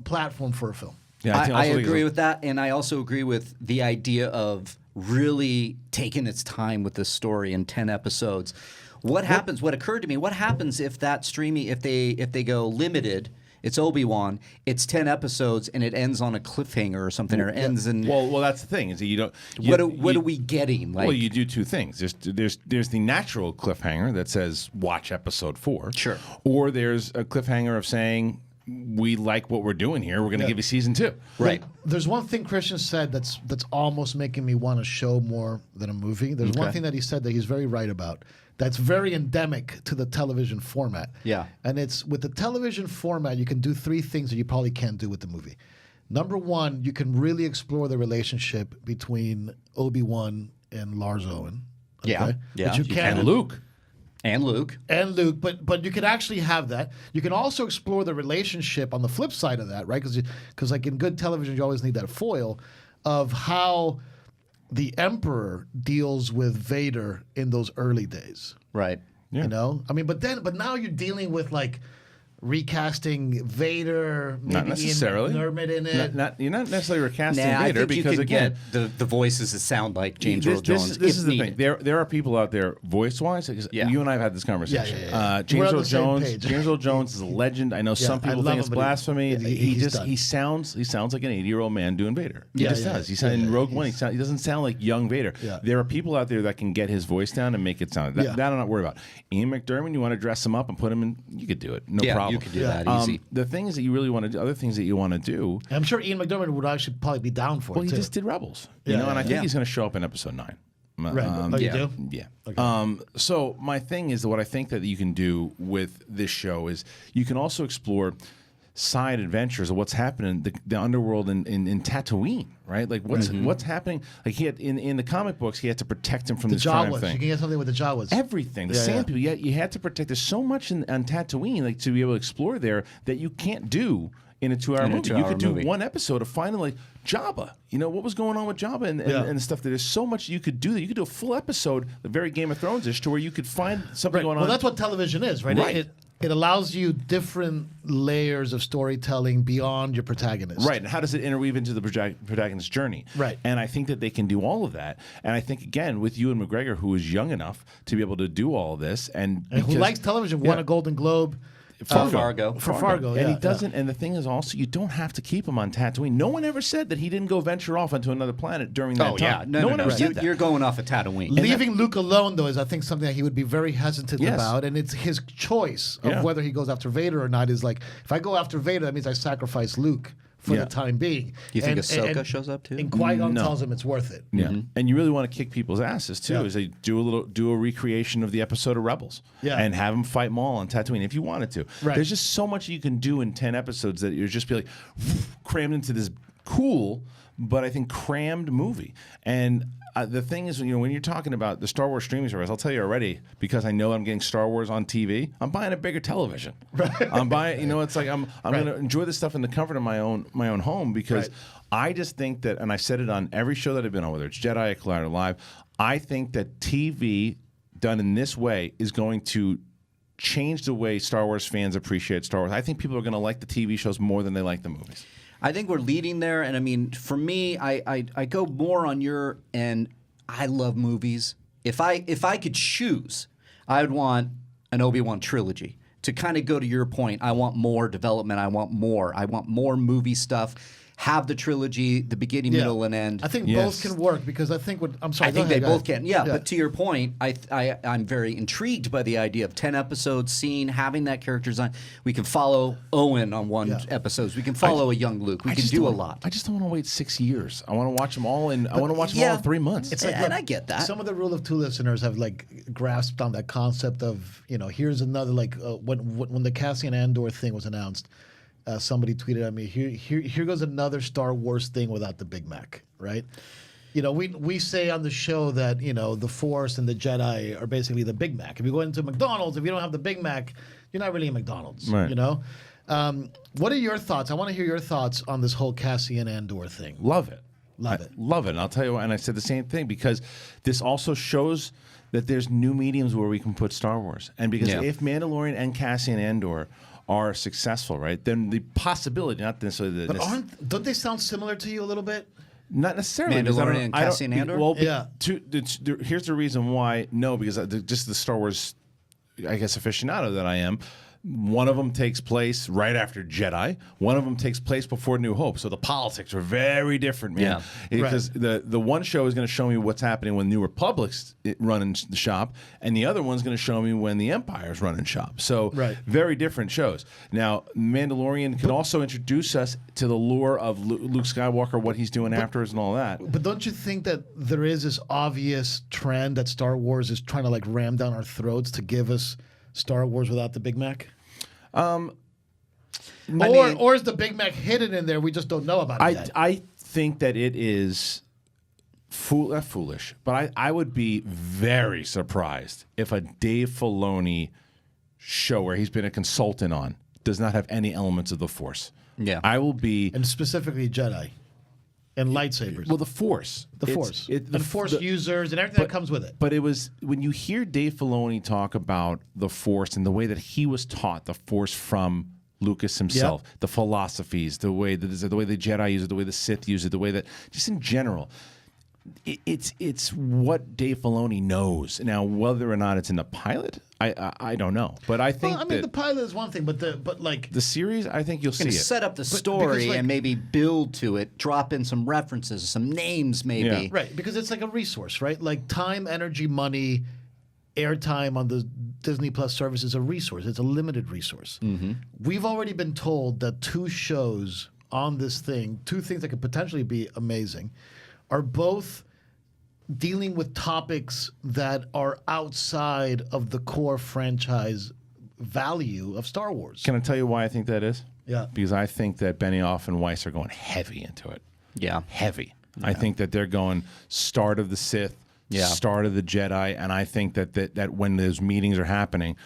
platform for a film. Yeah, I also think agree it's- with that, and I also agree with the idea of really taking its time with this story in 10 episodes. What happens? What occurred to me? What happens if that streaming, if they go limited? It's Obi-Wan. It's 10 episodes, and it ends on a cliffhanger or something, or ends in. Well, that's the thing is that you don't. What are we getting? Like, Well, you do two things. There's the natural cliffhanger that says watch episode 4. Sure. Or there's a cliffhanger of saying we like what we're doing here. We're going to give you season 2. right. There's one thing Christian said that's almost making me want a show more than a movie. There's one thing that he said that he's very right about. That's very endemic to the television format. Yeah. And it's with the television format, you can do 3 things that you probably can't do with the movie. Number 1, you can really explore the relationship between Obi-Wan and Lars Owen. Yeah. Yeah. But you You can't. And Luke. And Luke. And Luke, but you can actually have that. You can also explore the relationship on the flip side of that, right? Because like in good television, you always need that foil of how the Emperor deals with Vader in those early days. Right. Yeah. You know, I mean, but now you're dealing with like recasting Vader, maybe Not necessarily. Ian McDermott in it. You're not necessarily recasting Nah, I Vader think you because could again. get the voices that sound like James Earl This Jones. is if the needed. thing. There are people out there, voice-wise. Yeah. You and I have had this conversation. Yeah. We're James on Earl the same Jones. page. James Earl Jones is a legend. I know some I people love think it's him, but blasphemy. he's done. He sounds like an 80-year-old man doing Vader. He Yeah, just yeah. does. He sounds in Rogue One. He doesn't sound like young Vader. Yeah. There are people out there that can get his voice down and make it sound. That I'm not worried about. Ian McDermott, you want to dress him up and put him in? You could do it. No Yeah, problem. problem. You could do that easy. The thing is that you really want to do other things that you want to do. And I'm sure Ian McDermott would actually probably be down for Well, it he too. just did Rebels, and I think he's going to show up in episode 9. Right. Oh, you do? Yeah. Okay. So my thing is that what I think that you can do with this show is you can also explore side adventures of what's happening the underworld in Tatooine, right? Like what's happening. Like he had in the comic books, he had to protect him from The this crime Jawas. thing. You can get something with the Jawas. Everything, the sand people. You had to protect. There's so much on Tatooine, like to be able to explore there that you can't do in a 2-hour movie. You could do one episode of finding like Jabba. You know what was going on with Jabba and the stuff. There's so much you could do. That you could do a full episode, the very Game of Thrones-ish, to where you could find something going on. Well, that's what television is, right? Right. It allows you different layers of storytelling beyond your protagonist. Right, and how does it interweave into the protagonist's journey? Right. And I think that they can do all of that. And I think, again, with Ewan McGregor, who is young enough to be able to do all of this. And who likes television, won a Golden Globe. For Fargo. For Fargo, and he doesn't. And the thing is also, you don't have to keep him on Tatooine. No one ever said that he didn't go venture off onto another planet during that time. No one ever said that. You're going off of Tatooine. Leaving Luke alone, though, is I think something that he would be very hesitant about, and it's his choice of whether he goes after Vader or not. Is like, if I go after Vader, that means I sacrifice Luke for the time being. You think Ahsoka shows up too? And Qui-Gon tells him it's worth it. Yeah, and you really want to kick people's asses too. Is they do a recreation of the episode of Rebels, and have them fight Maul on Tatooine if you wanted to. Right. There's just so much you can do in 10 episodes that you're just be like crammed into this cool, but I think crammed movie. And the thing is, when you're talking about the Star Wars streaming service, I'll tell you already, because I know I'm getting Star Wars on TV, I'm buying a bigger television. Right. I'm buying, it's like I'm going to enjoy this stuff in the comfort of my own home, because I just think that, and I said it on every show that I've been on, whether it's Jedi or Collider Live, I think that TV done in this way is going to change the way Star Wars fans appreciate Star Wars. I think people are going to like the TV shows more than they like the movies. I think we're leading there, and I mean, for me, I go more on your end. I love movies. If I could choose, I would want an Obi-Wan trilogy. To kind of go to your point, I want more development. I want more movie stuff. Have the trilogy, the beginning, middle, and end. I think both can work, because I think I'm sorry. I think they both can. Yeah, but to your point, I'm very intrigued by the idea of 10 episodes, having that character design. We can follow Owen on one episode. We can follow a young Luke. We can do a lot. I just don't want to wait 6 years. I want to watch them all in. I want to watch them all in 3 months. It's like, and I get that. Some of the Rule of Two listeners have grasped on that concept of here's another when the Cassian Andor thing was announced. Somebody tweeted at me, here goes another Star Wars thing without the Big Mac, right? We say on the show that, the Force and the Jedi are basically the Big Mac. If you go into McDonald's, if you don't have the Big Mac, you're not really in McDonald's, right. What are your thoughts? I want to hear your thoughts on this whole Cassian Andor thing. Love it. Love it. And I'll tell you why. And I said the same thing, because this also shows that there's new mediums where we can put Star Wars. And because if Mandalorian and Cassian Andor are successful, right, then the possibility, not necessarily But don't they sound similar to you a little bit? Not necessarily. Mandalorian and Cassian Andor? Well, here's the reason why no, because just the Star Wars, I guess, aficionado that I am. One of them takes place right after Jedi. One of them takes place before New Hope. So the politics are very different, man. Yeah. Because the one show is going to show me what's happening when New Republic's running the shop, and the other one's going to show me when the Empire's running shop. So very different shows. Now, Mandalorian can also introduce us to the lore of Luke Skywalker, what he's doing afterwards and all that. But don't you think that there is this obvious trend that Star Wars is trying to ram down our throats to give us Star Wars without the Big Mac? Or is the Big Mac hidden in there? We just don't know about it yet. I think that it is not foolish, but I would be very surprised if a Dave Filoni show where he's been a consultant on does not have any elements of the Force. Yeah. I will be... And specifically Jedi. And lightsabers. Well, the Force. The Force. And Force users and everything that comes with it. But it was, when you hear Dave Filoni talk about the Force and the way that he was taught the Force from Lucas himself, the philosophies, the way the Jedi use it, the way the Sith use it, the way that, just in general, it's what Dave Filoni knows. Now, whether or not it's in the pilot, I don't know. But I think the pilot is one thing, but the series, I think you'll see it. Set up the story and maybe build to it, drop in some references, some names maybe. Yeah. Right, because it's like a resource, right? Like time, energy, money, airtime on the Disney Plus service is a resource. It's a limited resource. We've already been told that 2 shows on this thing, 2 things that could potentially be amazing, are both dealing with topics that are outside of the core franchise value of Star Wars. Can I tell you why I think that is? Yeah. Because I think that Benioff and Weiss are going heavy into it. Yeah. Heavy. Yeah. I think that they're going start of the Sith, start of the Jedi, and I think that when those meetings are happening,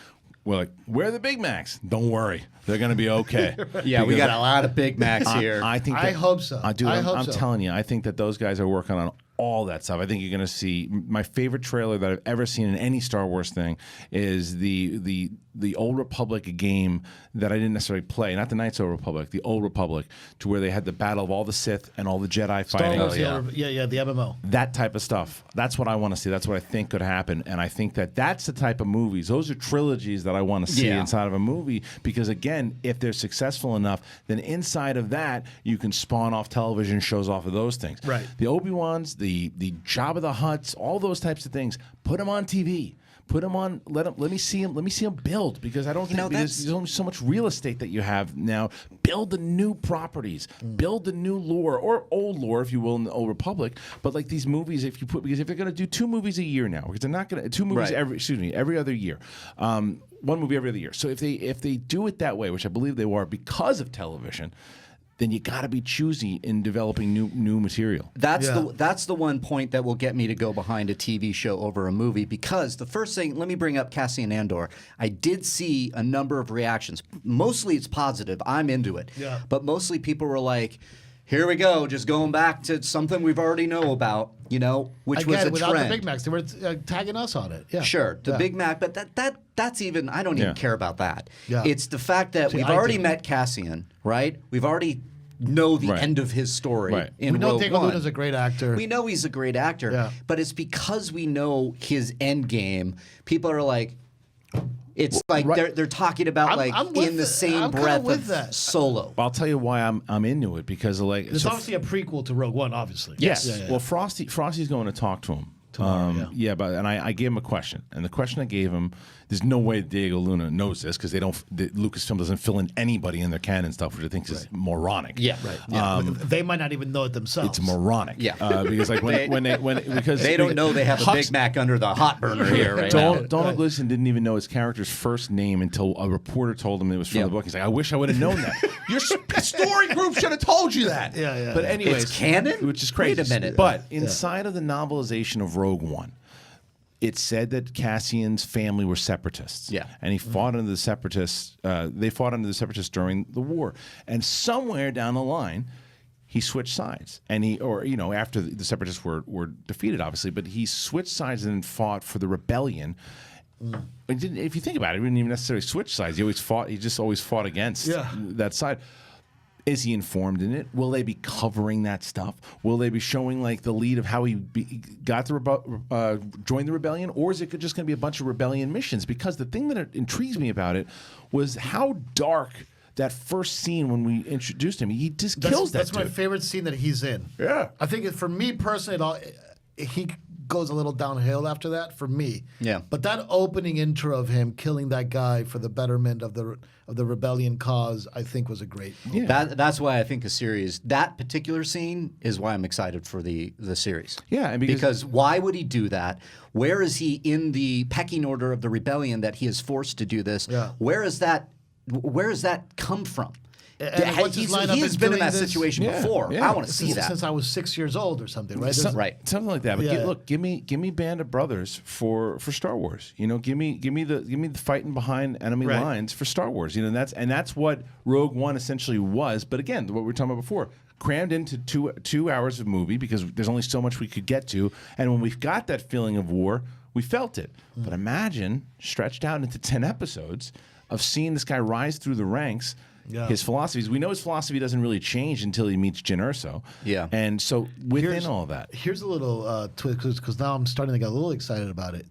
we're like, where are the Big Macs? Don't worry. They're going to be okay. Yeah, we got a lot of Big Macs here. I hope so. I'm telling you, I think that those guys are working on all that stuff. I think you're going to see my favorite trailer that I've ever seen in any Star Wars thing is the Old Republic game that I didn't necessarily play, not the Knights of the Old Republic, the Old Republic, to where they had the battle of all the Sith and all the Jedi fighting. Star Wars, the MMO. That type of stuff. That's what I want to see. That's what I think could happen. And I think that that's the type of movies. Those are trilogies that I want to see inside of a movie because, again, if they're successful enough, then inside of that, you can spawn off television shows off of those things. Right. The Obi-Wans, the Jabba the Hutts, all those types of things, put them on TV. Put them on. Let me see them. Let me see them build because I don't think there's only so much real estate that you have now. Build the new properties. Build the new lore or old lore, if you will, in the Old Republic. But like these movies, because if they're going to do 2 movies a year now, because they're not going to 2 movies every other year. 1 movie every other year. So if they do it that way, which I believe they were because of television, then you got to be choosy in developing new material. That's the one point that will get me to go behind a TV show over a movie because the first thing, let me bring up Cassian Andor. I did see a number of reactions. Mostly it's positive. I'm into it. Yeah. But mostly people were like, here we go, just going back to something we've already know about, which was a without trend. the Big Macs, they were tagging us on it. Yeah. Sure, the Big Mac, but that's even, I don't even care about that. Yeah. It's the fact that we've already met Cassian, right? We've already know the end of his story in we know Rogue Diego One. Luna's a great actor. We know he's a great actor, but it's because we know his end game. People are like, it's like they're talking about in the same breath of Solo. I'll tell you why I'm into it because it's obviously a prequel to Rogue One, obviously. Yes. Yeah. Well, Frosty's going to talk to him. Tomorrow, but I gave him a question, and the question I gave him, there's no way Diego Luna knows this because Lucasfilm doesn't fill in anybody in their canon stuff, which I think is moronic. Yeah, right. Yeah. They might not even know it themselves. It's moronic. Yeah, because like because they don't know they have a Big Mac under the hot burner here right now. Donald Gleason didn't even know his character's first name until a reporter told him it was from the book. He's like, I wish I would have known that. Your story group should have told you that. Yeah. But anyways, it's canon, which is crazy. Wait a minute. But inside of the novelization of Rogue One, it said that Cassian's family were separatists. Yeah. And he fought under the separatists. They fought under the separatists during the war. And somewhere down the line, he switched sides. And after the separatists were defeated, obviously, but he switched sides and then fought for the rebellion. If you think about it, he didn't even necessarily switch sides. He just always fought against that side. Is he informed in it? Will they be covering that stuff? Will they be showing like the lead of how he got to join the rebellion, or is it just going to be a bunch of rebellion missions? Because the thing that intrigues me about it was how dark that first scene when we introduced him. He just kills that. That's dude. my favorite scene that he's in. Yeah, I think for me personally, he goes a little downhill after that for me. Yeah, but that opening intro of him killing that guy for the betterment of the rebellion cause, I think was a great movie. Yeah. That's why I think the series, that particular scene is why I'm excited for the series. Yeah, and because why would he do that? Where is he in the pecking order of the rebellion that he is forced to do this? Yeah. Where is that come from? He's been in that situation before. I want to see that since I was 6 years old or something, right? Something like that. But look, give me Band of Brothers for Star Wars. Give me the fighting behind enemy lines for Star Wars. And that's what Rogue One essentially was. But again, what we were talking about before, crammed into two hours of movie because there's only so much we could get to. And when we've got that feeling of war, we felt it. But imagine stretched out into 10 episodes of seeing this guy rise through the ranks. Yeah. His philosophies. We know his philosophy doesn't really change until he meets Jyn Erso. Yeah. And so within all that. Here's a little twist, because now I'm starting to get a little excited about it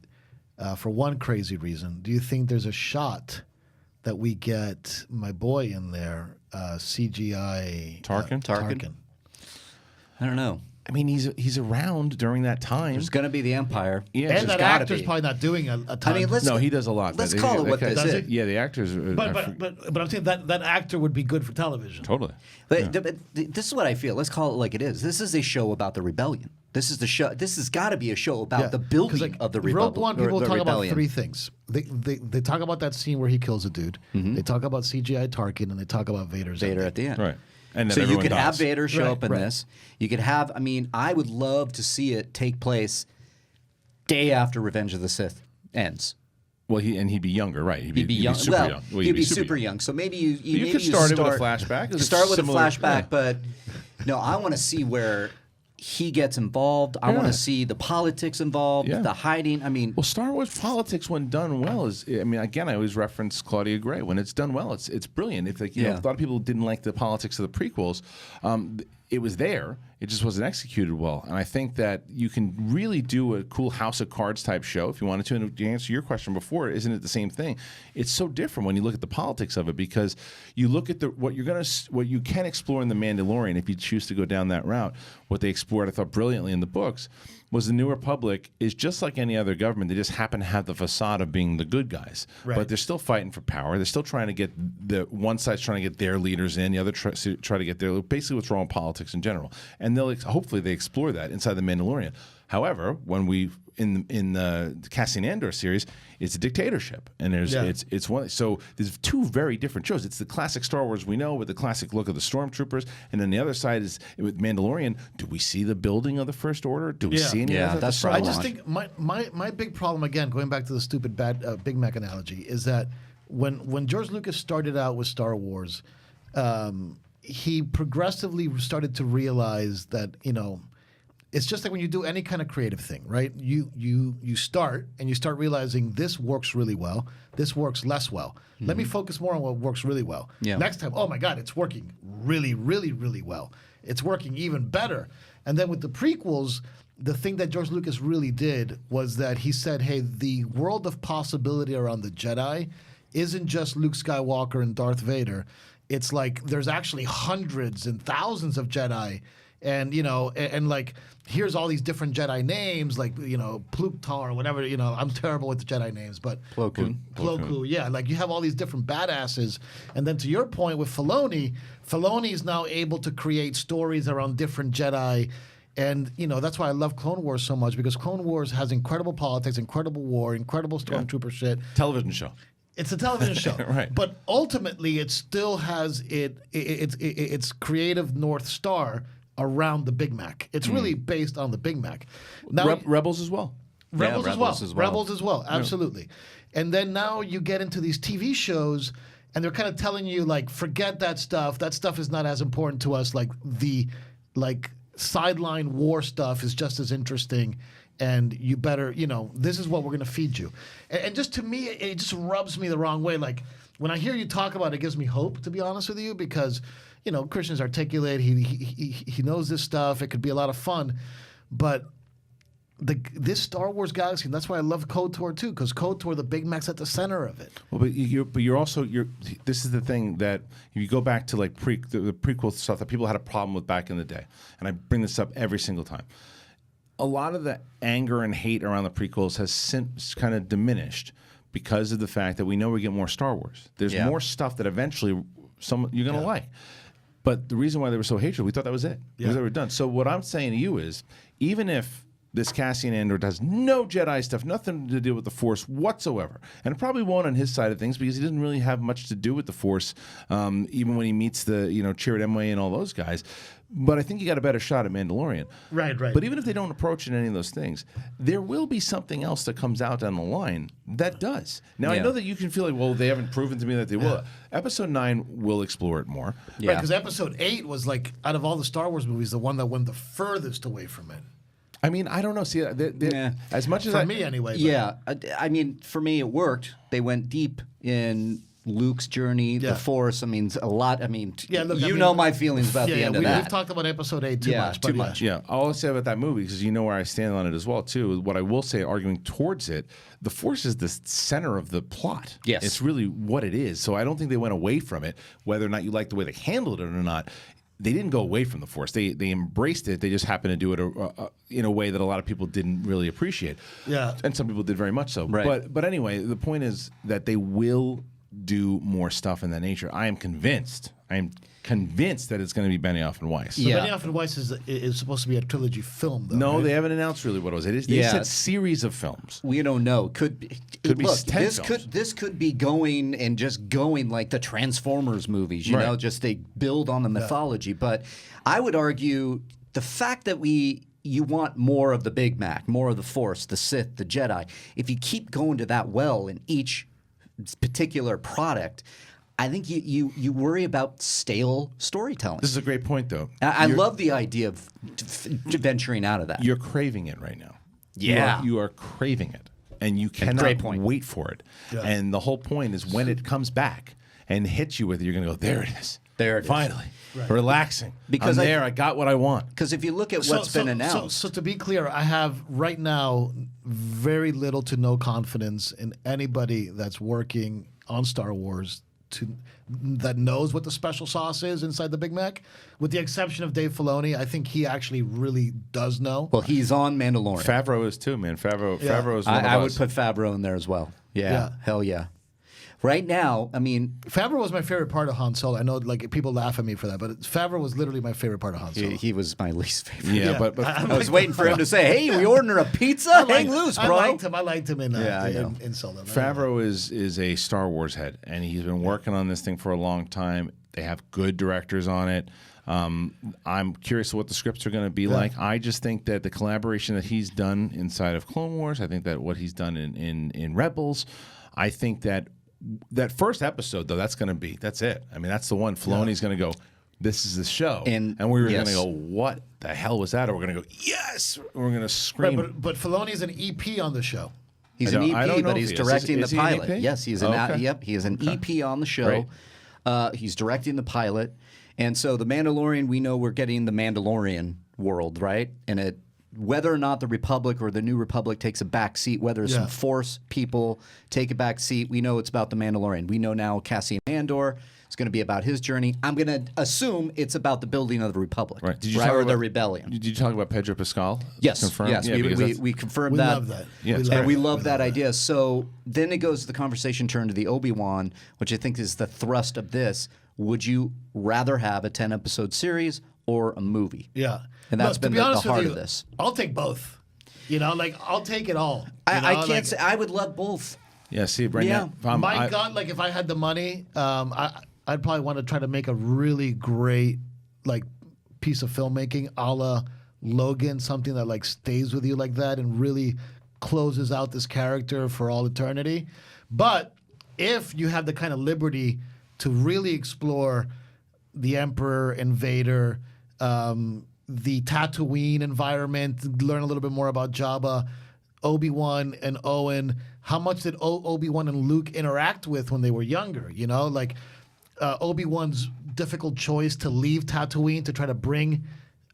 for one crazy reason. Do you think there's a shot that we get my boy in there, CGI? Tarkin? Tarkin? I don't know. I mean, he's around during that time. There's going to be the Empire. Yeah, And there's that gotta actor's be. probably not doing a ton. I mean, no, he does a lot. Let's call it what this Does is. it? Yeah, the actors. But I'm saying that actor would be good for television. Totally. But this is what I feel. Let's call it like it is. This is a show about the rebellion. This is the show. This has got to be a show about the building of the rebellion. Rogue One, people talk about three things. They talk about that scene where he kills a dude. They talk about CGI Tarkin, and they talk about Vader's Vader ending. at the end. Right. And then So you everyone could have dies. Vader show Right, up in right. this. You could have. I mean, I would love to see it take place day after Revenge of the Sith ends. Well, he'd be younger, right? He'd be young. super Well, young. he'd be super young. So maybe you maybe could start it with a flashback. It's Start with a similar- flashback, yeah. but no, I want to see where he gets involved. I want Yeah. to see the politics involved, Yeah. the hiding. I mean, Well, Star Wars politics, when done well, I mean, again, I always reference Claudia Gray. When it's done well, it's brilliant. If you know, a lot of people didn't like the politics of the prequels, it was there. It just wasn't executed well. And I think that you can really do a cool House of Cards type show if you wanted to. And to answer your question before, isn't it the same thing? It's so different when you look at the politics of it, because you look at what you can explore in The Mandalorian if you choose to go down that route. What they explored, I thought, brilliantly in the books was the New Republic is just like any other government. They just happen to have the facade of being the good guys, but they're still fighting for power. They're still trying to get one side's trying to get their leaders in, the other try to get their, basically what's wrong with politics in general. And they'll hopefully they explore that inside the Mandalorian. However, when we in the Cassian Andor series, it's a dictatorship, and it's one. So there's two very different shows. It's the classic Star Wars we know with the classic look of the stormtroopers, and then the other side is with Mandalorian. Do we see the building of the First Order? Do we see any of that? That's I just think my big problem, again, going back to the stupid Big Mac analogy, is that when George Lucas started out with Star Wars, he progressively started to realize that, you know, it's just like when you do any kind of creative thing, right? You start and you start realizing this works really well, this works less well. Let me focus more on what works really well. Next time, oh my God, it's working really, really, really well. It's working even better. And then with the prequels, the thing that George Lucas really did was that he said, hey, the world of possibility around the Jedi isn't just Luke Skywalker and Darth Vader. It's like there's actually hundreds and thousands of Jedi. And, you know, and like, here's all these different Jedi names, like, you know, Pluktar or whatever, you know, I'm terrible with the Jedi names, but Plo Koon, yeah, like you have all these different badasses. And then to your point with Filoni is now able to create stories around different Jedi. And, you know, that's why I love Clone Wars so much, because Clone Wars has incredible politics, incredible war, incredible stormtrooper shit. Television show. It's a television show, Right. But ultimately, it still has its creative North Star around the Big Mac. It's really based on the Big Mac. Now, Rebels as well. Rebels as well. Rebels as well, Yeah. absolutely. And then now you get into these TV shows, and they're kind of telling you, like, forget that stuff. That stuff is not as important to us. Like the sideline war stuff is just as interesting. And you better, you know, this is what we're going to feed you. And just to me, it just rubs me the wrong way. Like, when I hear you talk about it, it gives me hope, to be honest with you, because, you know, Christian's articulate. He knows this stuff. It could be a lot of fun. But this Star Wars galaxy, and that's why I love KOTOR too, because KOTOR, the Big Mac's at the center of it. Well, but you're also this is the thing that if you go back to like the prequel stuff that people had a problem with back in the day, and I bring this up every single time. A lot of the anger and hate around the prequels has since kind of diminished because of the fact that we know we get more Star Wars. There's more stuff that eventually you're going to like. But the reason why they were so hateful, we thought that was it. Because they were done. So what I'm saying to you is, even if this Cassian Andor does no Jedi stuff, nothing to do with the Force whatsoever, and it probably won't on his side of things because he doesn't really have much to do with the Force, even when he meets the Chirrut Îmwe and all those guys. But I think you got a better shot at Mandalorian. Right. But even if they don't approach it in any of those things, there will be something else that comes out down the line that does. Now, I know that you can feel like, well, they haven't proven to me that they will. Episode 9 will explore it more. Right, because Episode 8 was, like, out of all the Star Wars movies, the one that went the furthest away from it. I mean, I don't know. See, as much as for me anyway. But. Yeah, I mean, for me, it worked. They went deep in Luke's journey, the Force. I mean, a lot. I mean, know my feelings about the end of that. We've talked about Episode 8 too much. Too much. Yeah, all I'll say about that movie, because you know where I stand on it as well, too. What I will say, arguing towards it, the Force is the center of the plot. Yes. It's really what it is. So I don't think they went away from it, whether or not you like the way they handled it or not. they didn't go away from the Force. They embraced it. They just happened to do it in a way that a lot of people didn't really appreciate. Yeah. And some people did very much so. Right. But anyway, the point is that they will do more stuff in that nature. I am convinced that it's going to be Benioff and Weiss. So Benioff and Weiss is supposed to be a trilogy film, though. No, right? they haven't announced really what it was. They said series of films. We don't know. Could be 10 films. This could be going like the Transformers movies. You know, just they build on the mythology. But I would argue the fact that you want more of the Big Mac, more of the Force, the Sith, the Jedi. If you keep going to that well in each particular product, I think you worry about stale storytelling. This is a great point, though. I love the idea of venturing out of that. You're craving it right now. Yeah. You are craving it, and you cannot wait for it. Yeah. And the whole point is when it comes back and hits you with it, you're going to go, there it is. There it is. Finally. Right. Relaxing. Because I got what I want. Because if you look at what's been announced. So to be clear, I have right now very little to no confidence in anybody that's working on Star Wars that knows what the special sauce is inside the Big Mac. With the exception of Dave Filoni, I think he actually really does know. Well, he's on Mandalorian. Favreau is too, man. Favreau is one of us. I would put Favreau in there as well. Yeah. Hell yeah. Right now, I mean, Favreau was my favorite part of Han Solo. I know, like, people laugh at me for that, but Favreau was literally my favorite part of Han Solo. He was my least favorite. Yeah, but I was waiting for him to say, "Hey, we ordering a pizza? Hang loose, bro." I liked him in Solo. Favreau is a Star Wars head, and he's been working on this thing for a long time. They have good directors on it. I'm curious what the scripts are going to be like. I just think that the collaboration that he's done inside of Clone Wars, I think that what he's done in Rebels, I think that first episode, though, that's it. I mean, that's the one. Filoni's going to go, this is the show. And we were going to go, what the hell was that? Or we're going to go, yes! We're going to scream. Right, but Filoni's an EP on the show. He's an EP, but he's directing the pilot. EP? Yes, he's he is an EP on the show. Right. He's directing the pilot. And so the Mandalorian, we know we're getting the Mandalorian world, right? And whether or not the Republic or the New Republic takes a back seat, whether some Force people take a back seat, we know it's about the Mandalorian. We know now Cassian Andor is going to be about his journey. I'm going to assume it's about the building of the Republic, right? Or the rebellion. Did you talk about Pedro Pascal? Yes, confirmed? yes. We confirmed that. Love that. Yes. We love that idea. So then it goes to the conversation turn to the Obi-Wan, which I think is the thrust of this. Would you rather have a 10-episode series or a movie? Yeah. And that's been the heart of this. I'll take both. You know, like, I'll take it all. I can't say. I would love both. Yeah, see, right now. My God, like, if I had the money, I'd probably want to try to make a really great, like, piece of filmmaking a la Logan, something that, like, stays with you like that and really closes out this character for all eternity. But if you have the kind of liberty to really explore the Emperor and Vader, the Tatooine environment, learn a little bit more about Jabba, Obi-Wan and Owen. How much did Obi-Wan and Luke interact with when they were younger? You know, like Obi-Wan's difficult choice to leave Tatooine to try to bring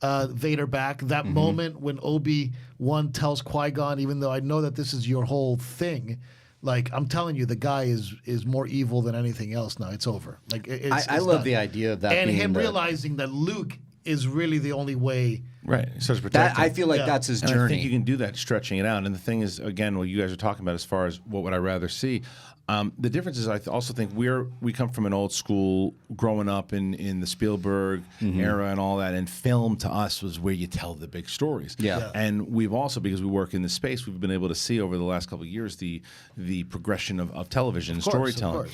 Vader back. That moment when Obi-Wan tells Qui-Gon, even though I know that this is your whole thing, like, I'm telling you, the guy is more evil than anything else now. It's over. Like, I love the idea of that. And him realizing that Luke is really the only way. Right. He starts protecting. I feel like that's his journey. I think you can do that, stretching it out. And the thing is, again, what you guys are talking about as far as what would I rather see, the difference is I also think we come from an old school, growing up in the Spielberg era and all that, and film to us was where you tell the big stories. Yeah. And we've also, because we work in this space, we've been able to see over the last couple of years the progression of television and storytelling.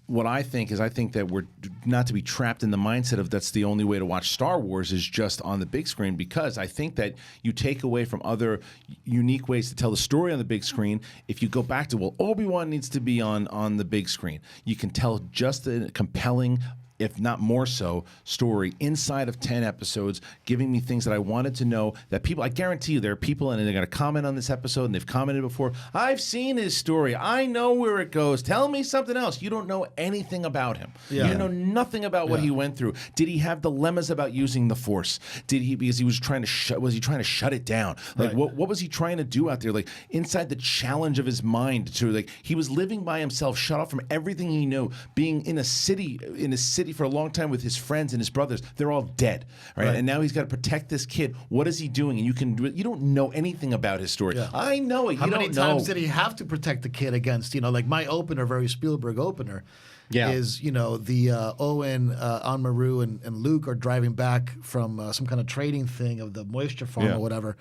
What I think that we're not to be trapped in the mindset of that's the only way to watch Star Wars is just on the big screen, because I think that you take away from other unique ways to tell the story on the big screen. If you go back to, well, Obi-Wan needs to be on the big screen, you can tell just a compelling, if not more so, story inside of 10 episodes, giving me things that I wanted to know, that people, I guarantee you, there are people, and they're going to comment on this episode, and they've commented before, I've seen his story. I know where it goes. Tell me something else. You don't know anything about him. Yeah. You know nothing about what he went through. Did he have dilemmas about using the Force? Did he, because he was trying to was he trying to shut it down? Like, what was he trying to do out there? Like, inside the challenge of his mind, to, like, he was living by himself, shut off from everything he knew, being in a city city for a long time with his friends and his brothers. They're all dead, right? And now he's got to protect this kid. What is he doing? And you don't know anything about his story. Yeah. I know it. How You many don't times know. did he have to protect the kid against, like my opener, very Spielberg opener, Yeah. is, the Owen, Anne-Marie, and Luke are driving back from some kind of trading thing of the moisture farm or whatever.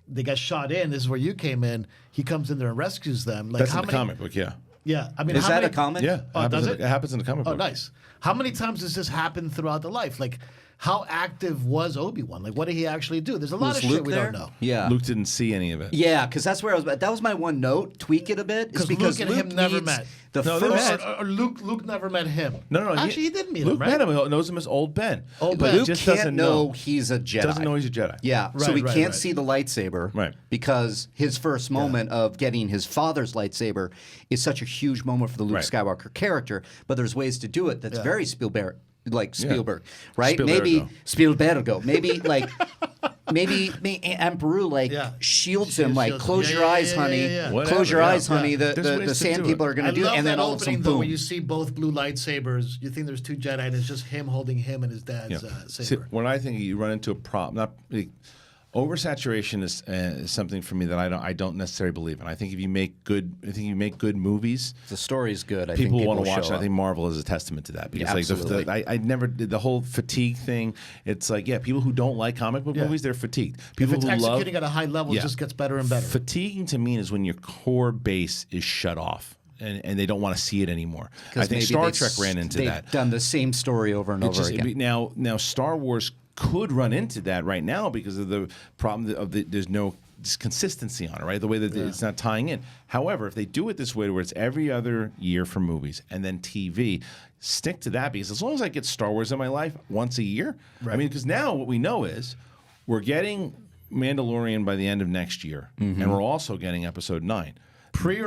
They got shot in. This is where you came in. He comes in there and rescues them. Like, That's how in the many, comic book, yeah. Yeah. I mean, Is how that many, a comic? Yeah. Oh, does it? It happens in the comic Oh, book. nice. How many times does this happen throughout the life? Like, how active was Obi-Wan? Like, what did he actually do? There's a lot Was of Luke shit we there? don't know. Yeah. Luke didn't see any of it. Yeah, because that's where I was. That was my one note. Tweak it a bit. Is 'Cause because Luke and him never needs met. The No, they first. met. Or Luke never met him. No. Actually, he did meet him, Luke right? met him. He knows him as Old Ben. Old But Ben. he Luke just can't doesn't know he's a Jedi. Doesn't know he's a Jedi. Yeah, so Right, he right, can't right. see the lightsaber. Right. Because his first moment of getting his father's lightsaber is such a huge moment for the Luke Right. Skywalker character. But there's ways to do it that's very Spielberg. Like Spielberg, right? Spielbergo. Maybe Spielbergo. Maybe like maybe Emperor Yeah. shields him like Shields him. close Yeah, your yeah, eyes, yeah, honey. yeah, yeah. Whatever, Close your yeah. eyes, honey. There's The ways to sand do people it. are going I to do it, love and then that all of a opening sudden, though, boom. where you see both blue lightsabers. You think there's two Jedi, and it's just him holding him and his dad's See, saber. when I think you run into a problem, not oversaturation is something for me that I don't necessarily believe in. I think if you make good, movies, The story's good. I people think want to will watch show it. I up. think Marvel is a testament to that because absolutely. I never did the whole fatigue thing. It's like people who don't like comic book movies, they're fatigued. If People it's who love executing at a high level, it just gets better and better. Fatiguing to me is when your core base is shut off. And they don't want to see it anymore. I 'Cause think maybe Star they've Trek ran into they've that. done the same story over and over again. Now Star Wars could run into that right now because of the problem of there's no consistency on it, right? The way that it's not tying in. However, if they do it this way, where it's every other year for movies and then TV, stick to that because as long as I get Star Wars in my life once a year, I mean, because now what we know is we're getting Mandalorian by the end of next year, and we're also getting Episode 9. Pre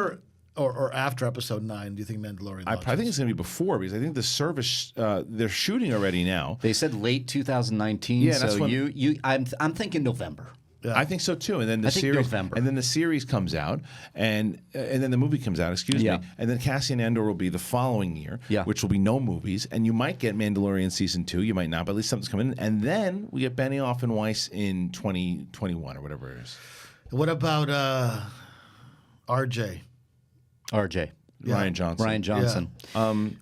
or after Episode 9, do you think Mandalorian I think it's going to be before because I think the service they're shooting already now. They said late 2019. Yeah, that's so when- I'm thinking November. I think so too. And then the I think series, November. and then the series comes out, and then the movie comes out. Excuse Yeah. me. And then Cassian Andor will be the following year, Yeah. which will be no movies, and you might get Mandalorian season 2. You might not, but at least something's coming in. And then we get Benioff and Weiss in 2021 or whatever it is. What about RJ? RJ. Ryan Johnson. Ryan Johnson.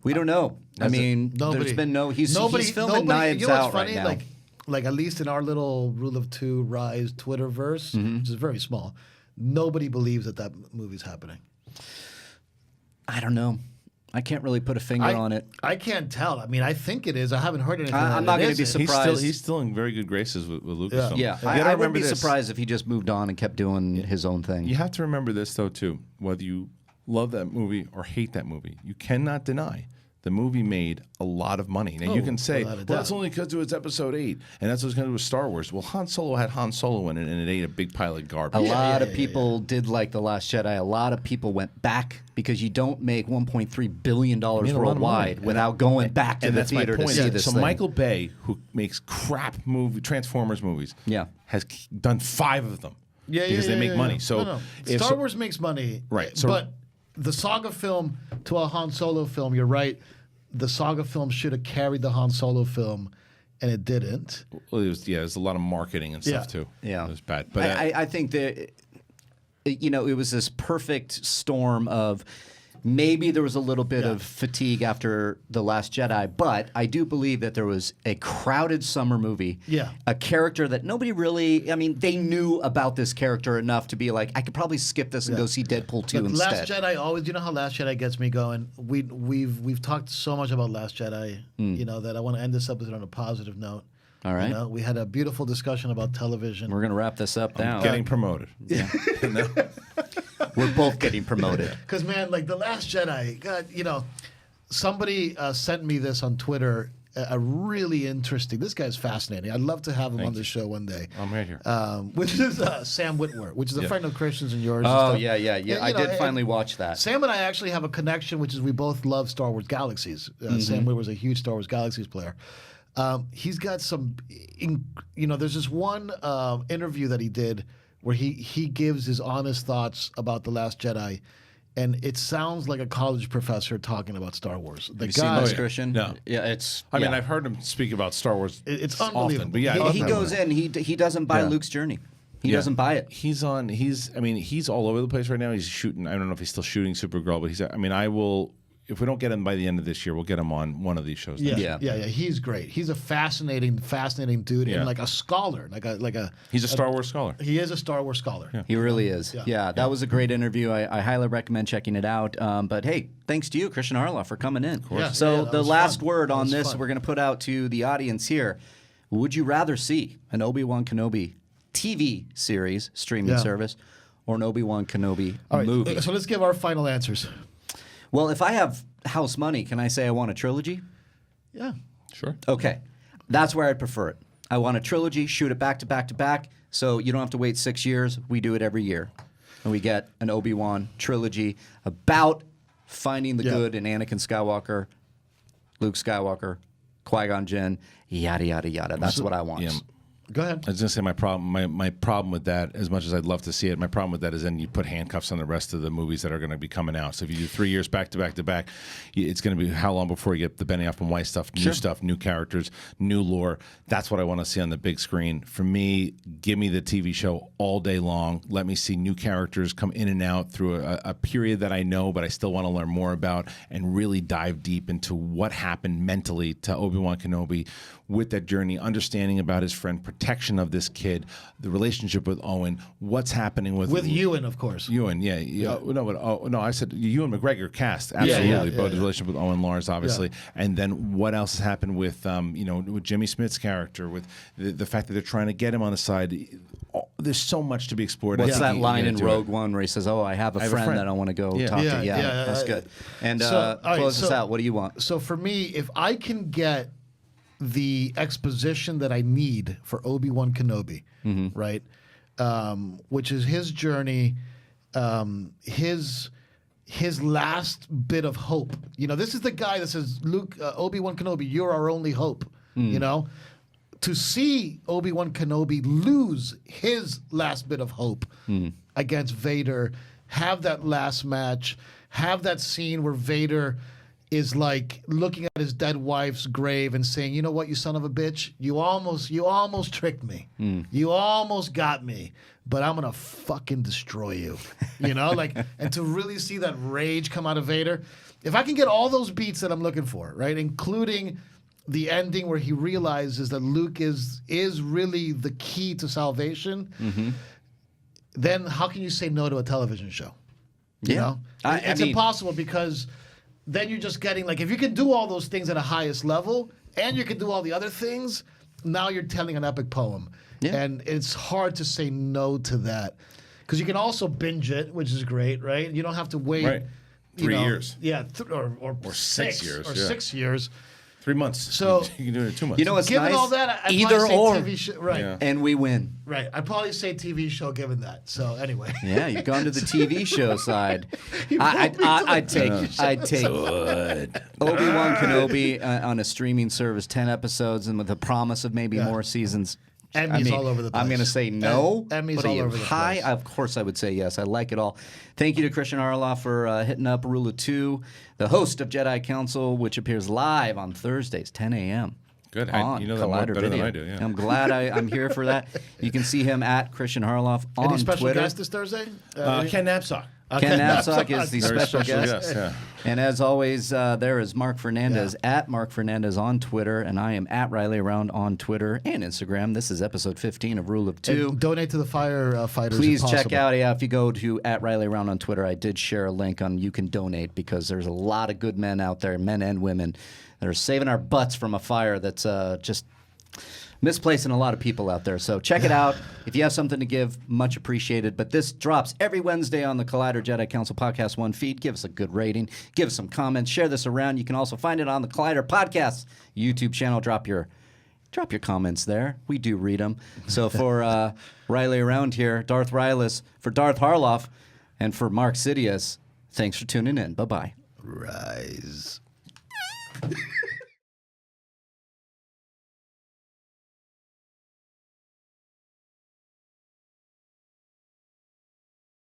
We don't know. I mean, Nobody. there's been no. He's filming nobody, Knives you know what's Out funny? right now. Like at least in our little Rule of Two Rise Twitterverse, which is very small, nobody believes that movie's happening. I don't know. I can't really put a finger on it. I can't tell. I mean, I think it is. I haven't heard anything. I'm that not it going to be isn't. surprised. He's still in very good graces with Lucasfilm. Yeah, You gotta I would remember be this. surprised if he just moved on and kept doing his own thing. You have to remember this though too. Whether you love that movie or hate that movie, you cannot deny the movie made a lot of money. Now you can say, without a well, it's doubt. only because it was Episode 8, and that's what's going to do with Star Wars. Well, Han Solo had Han Solo in it, and it ate a big pile of garbage. A lot of people did like The Last Jedi. A lot of people went back because you don't make $1.3 billion made a lot of worldwide money. without going back to And the that's my theater to point. see this So thing. Michael Bay, who makes crap Transformers movies, has done 5 of them because they make money. So No. if Star Wars makes money, Right, so- but the saga film to a Han Solo film, you're right. The saga film should have carried the Han Solo film, and it didn't. well, there's a lot of marketing and stuff too. Yeah. It was bad. But I think that, it was this perfect storm of maybe there was a little bit of fatigue after The Last Jedi, but I do believe that there was a crowded summer movie. Yeah. A character that nobody really, they knew about this character enough to be like, I could probably skip this and go see Deadpool 2 But instead. Last Jedi always, you know how Last Jedi gets me going. We've talked so much about Last Jedi, that I want to end this episode on a positive note. All right. We had a beautiful discussion about television. We're going to wrap this up now. getting promoted. We're both getting promoted. Because, man, like The Last Jedi, God, somebody sent me this on Twitter, a really interesting, this guy's fascinating. I'd love to have him on the show one day. I'm right here. Which is Sam Whitwer, which is a friend of Christian's and yours. and Oh, stuff. yeah. And, I did finally watch that. Sam and I actually have a connection, which is we both love Star Wars Galaxies. Sam Whitwer's a huge Star Wars Galaxies player. He's got some, there's this one interview that he did where he gives his honest thoughts about The Last Jedi, and it sounds like a college professor talking about Star Wars. The Have you seen this, yeah. Christian? No. Yeah, it's. I mean, yeah. I've heard him speak about Star Wars. It's often, unbelievable. but yeah, I He, love he that goes one. in. He doesn't buy Yeah. Luke's journey. He Yeah. doesn't buy it. He's all over the place right now. He's shooting. I don't know if he's still shooting Supergirl, but I will. If we don't get him by the end of this year, we'll get him on one of these shows. Yeah. He's great. He's a fascinating dude, Yeah. and like a scholar, like a. He's a Star Wars scholar. He is a Star Wars scholar. Yeah. He really is. Yeah. Yeah, that was a great interview. I highly recommend checking it out. But hey, thanks to you, Christian Harloff, for coming in. Of course. Yeah, So yeah, that the was last fun. word That on was this fun. we're going to put out to the audience here. Would you rather see an Obi-Wan Kenobi TV series streaming Yeah. service or an Obi-Wan Kenobi All right, movie? so let's give our final answers. Well, if I have house money, can I say I want a trilogy? Yeah. Sure. Okay, that's where I'd prefer it. I want a trilogy, shoot it back to back to back, so you don't have to wait 6 years. We do it every year. And we get an Obi-Wan trilogy about finding the Yeah. good in Anakin Skywalker, Luke Skywalker, Qui-Gon Jinn, yada, yada, yada. That's what I want. Yeah. Go ahead. I was gonna say my problem with that, as much as I'd love to see it, my problem with that is then you put handcuffs on the rest of the movies that are going to be coming out. So if you do 3 years back to back to back, it's going to be how long before you get the Benioff and Weiss stuff, new characters, new lore. That's what I want to see on the big screen. For me, give me the TV show all day long. Let me see new characters come in and out through a period that I know, but I still want to learn more about, and really dive deep into what happened mentally to Obi-Wan Kenobi with that journey, understanding about his friend, protection of this kid, the relationship with Owen, what's happening with Ewan, of course. Ewan, no, I said Ewan McGregor cast, absolutely, but his relationship with Owen Lars, obviously, and then what else has happened with with Jimmy Smith's character, with the fact that they're trying to get him on the side. There's so much to be explored. What's I think that you line gotta in do Rogue it. One where he says, "Oh, I have a friend that I want to go Yeah. talk Yeah, to"? Yeah, yeah, that's good. And all right, close us out. What do you want? So for me, if I can get the exposition that I need for Obi-Wan Kenobi, right, which is his journey, his last bit of hope. This is the guy that says, "Luke, Obi-Wan Kenobi, you're our only hope." To see Obi-Wan Kenobi lose his last bit of hope against Vader, have that last match, have that scene where Vader is like looking at his dead wife's grave and saying, "You know what, you son of a bitch, you almost tricked me, you almost got me, but I'm gonna fucking destroy you," and to really see that rage come out of Vader. If I can get all those beats that I'm looking for, right, including the ending where he realizes that Luke is really the key to salvation, then how can you say no to a television show? It's impossible, because then you're just getting, like, if you can do all those things at a highest level and you can do all the other things, now you're telling an epic poem. Yeah. And it's hard to say no to that, because you can also binge it, which is great, right? You don't have to wait. Right. 3 years. Yeah, or 6 years. Or yeah. 6 years. 3 months. So- you can do it in 2 months. You know what's Given nice? all that, I'd Either probably say or, TV show, right? Yeah. and we win. Right. I'd probably say TV show given that. So anyway. Yeah, you've gone to the TV show side. You brought me to the I'd take Obi-Wan Kenobi on a streaming service, 10 episodes, and with the promise of maybe more seasons. Emmys all over the place. I'm going to say no. Emmys but are all you over the high? place. Of course, I would say yes. I like it all. Thank you to Christian Harloff for hitting up Rule of Two, the host of Jedi Council, which appears live on Thursdays, 10 a.m. Good. On You know that more Collider better Video. than I do. Yeah. I'm glad I'm here for that. You can see him at Christian Harloff on Any special Twitter. guest this Thursday? Ken Knapsack. Ken Knapsack is the Very special special guest. guest, yeah. And as always, there is Mark Fernandez at Mark Fernandez on Twitter, and I am at Riley Around on Twitter and Instagram. This is episode 15 of Rule of Two. And donate to the firefighters. Please if check possible. out, if you go to at Riley Around on Twitter, I did share a link on you can donate, because there's a lot of good men out there, men and women, that are saving our butts from a fire that's just misplacing a lot of people out there. So check it out. If you have something to give, much appreciated. But this drops every Wednesday on the Collider Jedi Council Podcast 1 feed. Give us a good rating. Give us some comments. Share this around. You can also find it on the Collider Podcast YouTube channel. Drop your comments there. We do read them. So for Riley Around here, Darth Rylis, for Darth Harloff, and for Mark Sidious, thanks for tuning in. Bye-bye. Rise.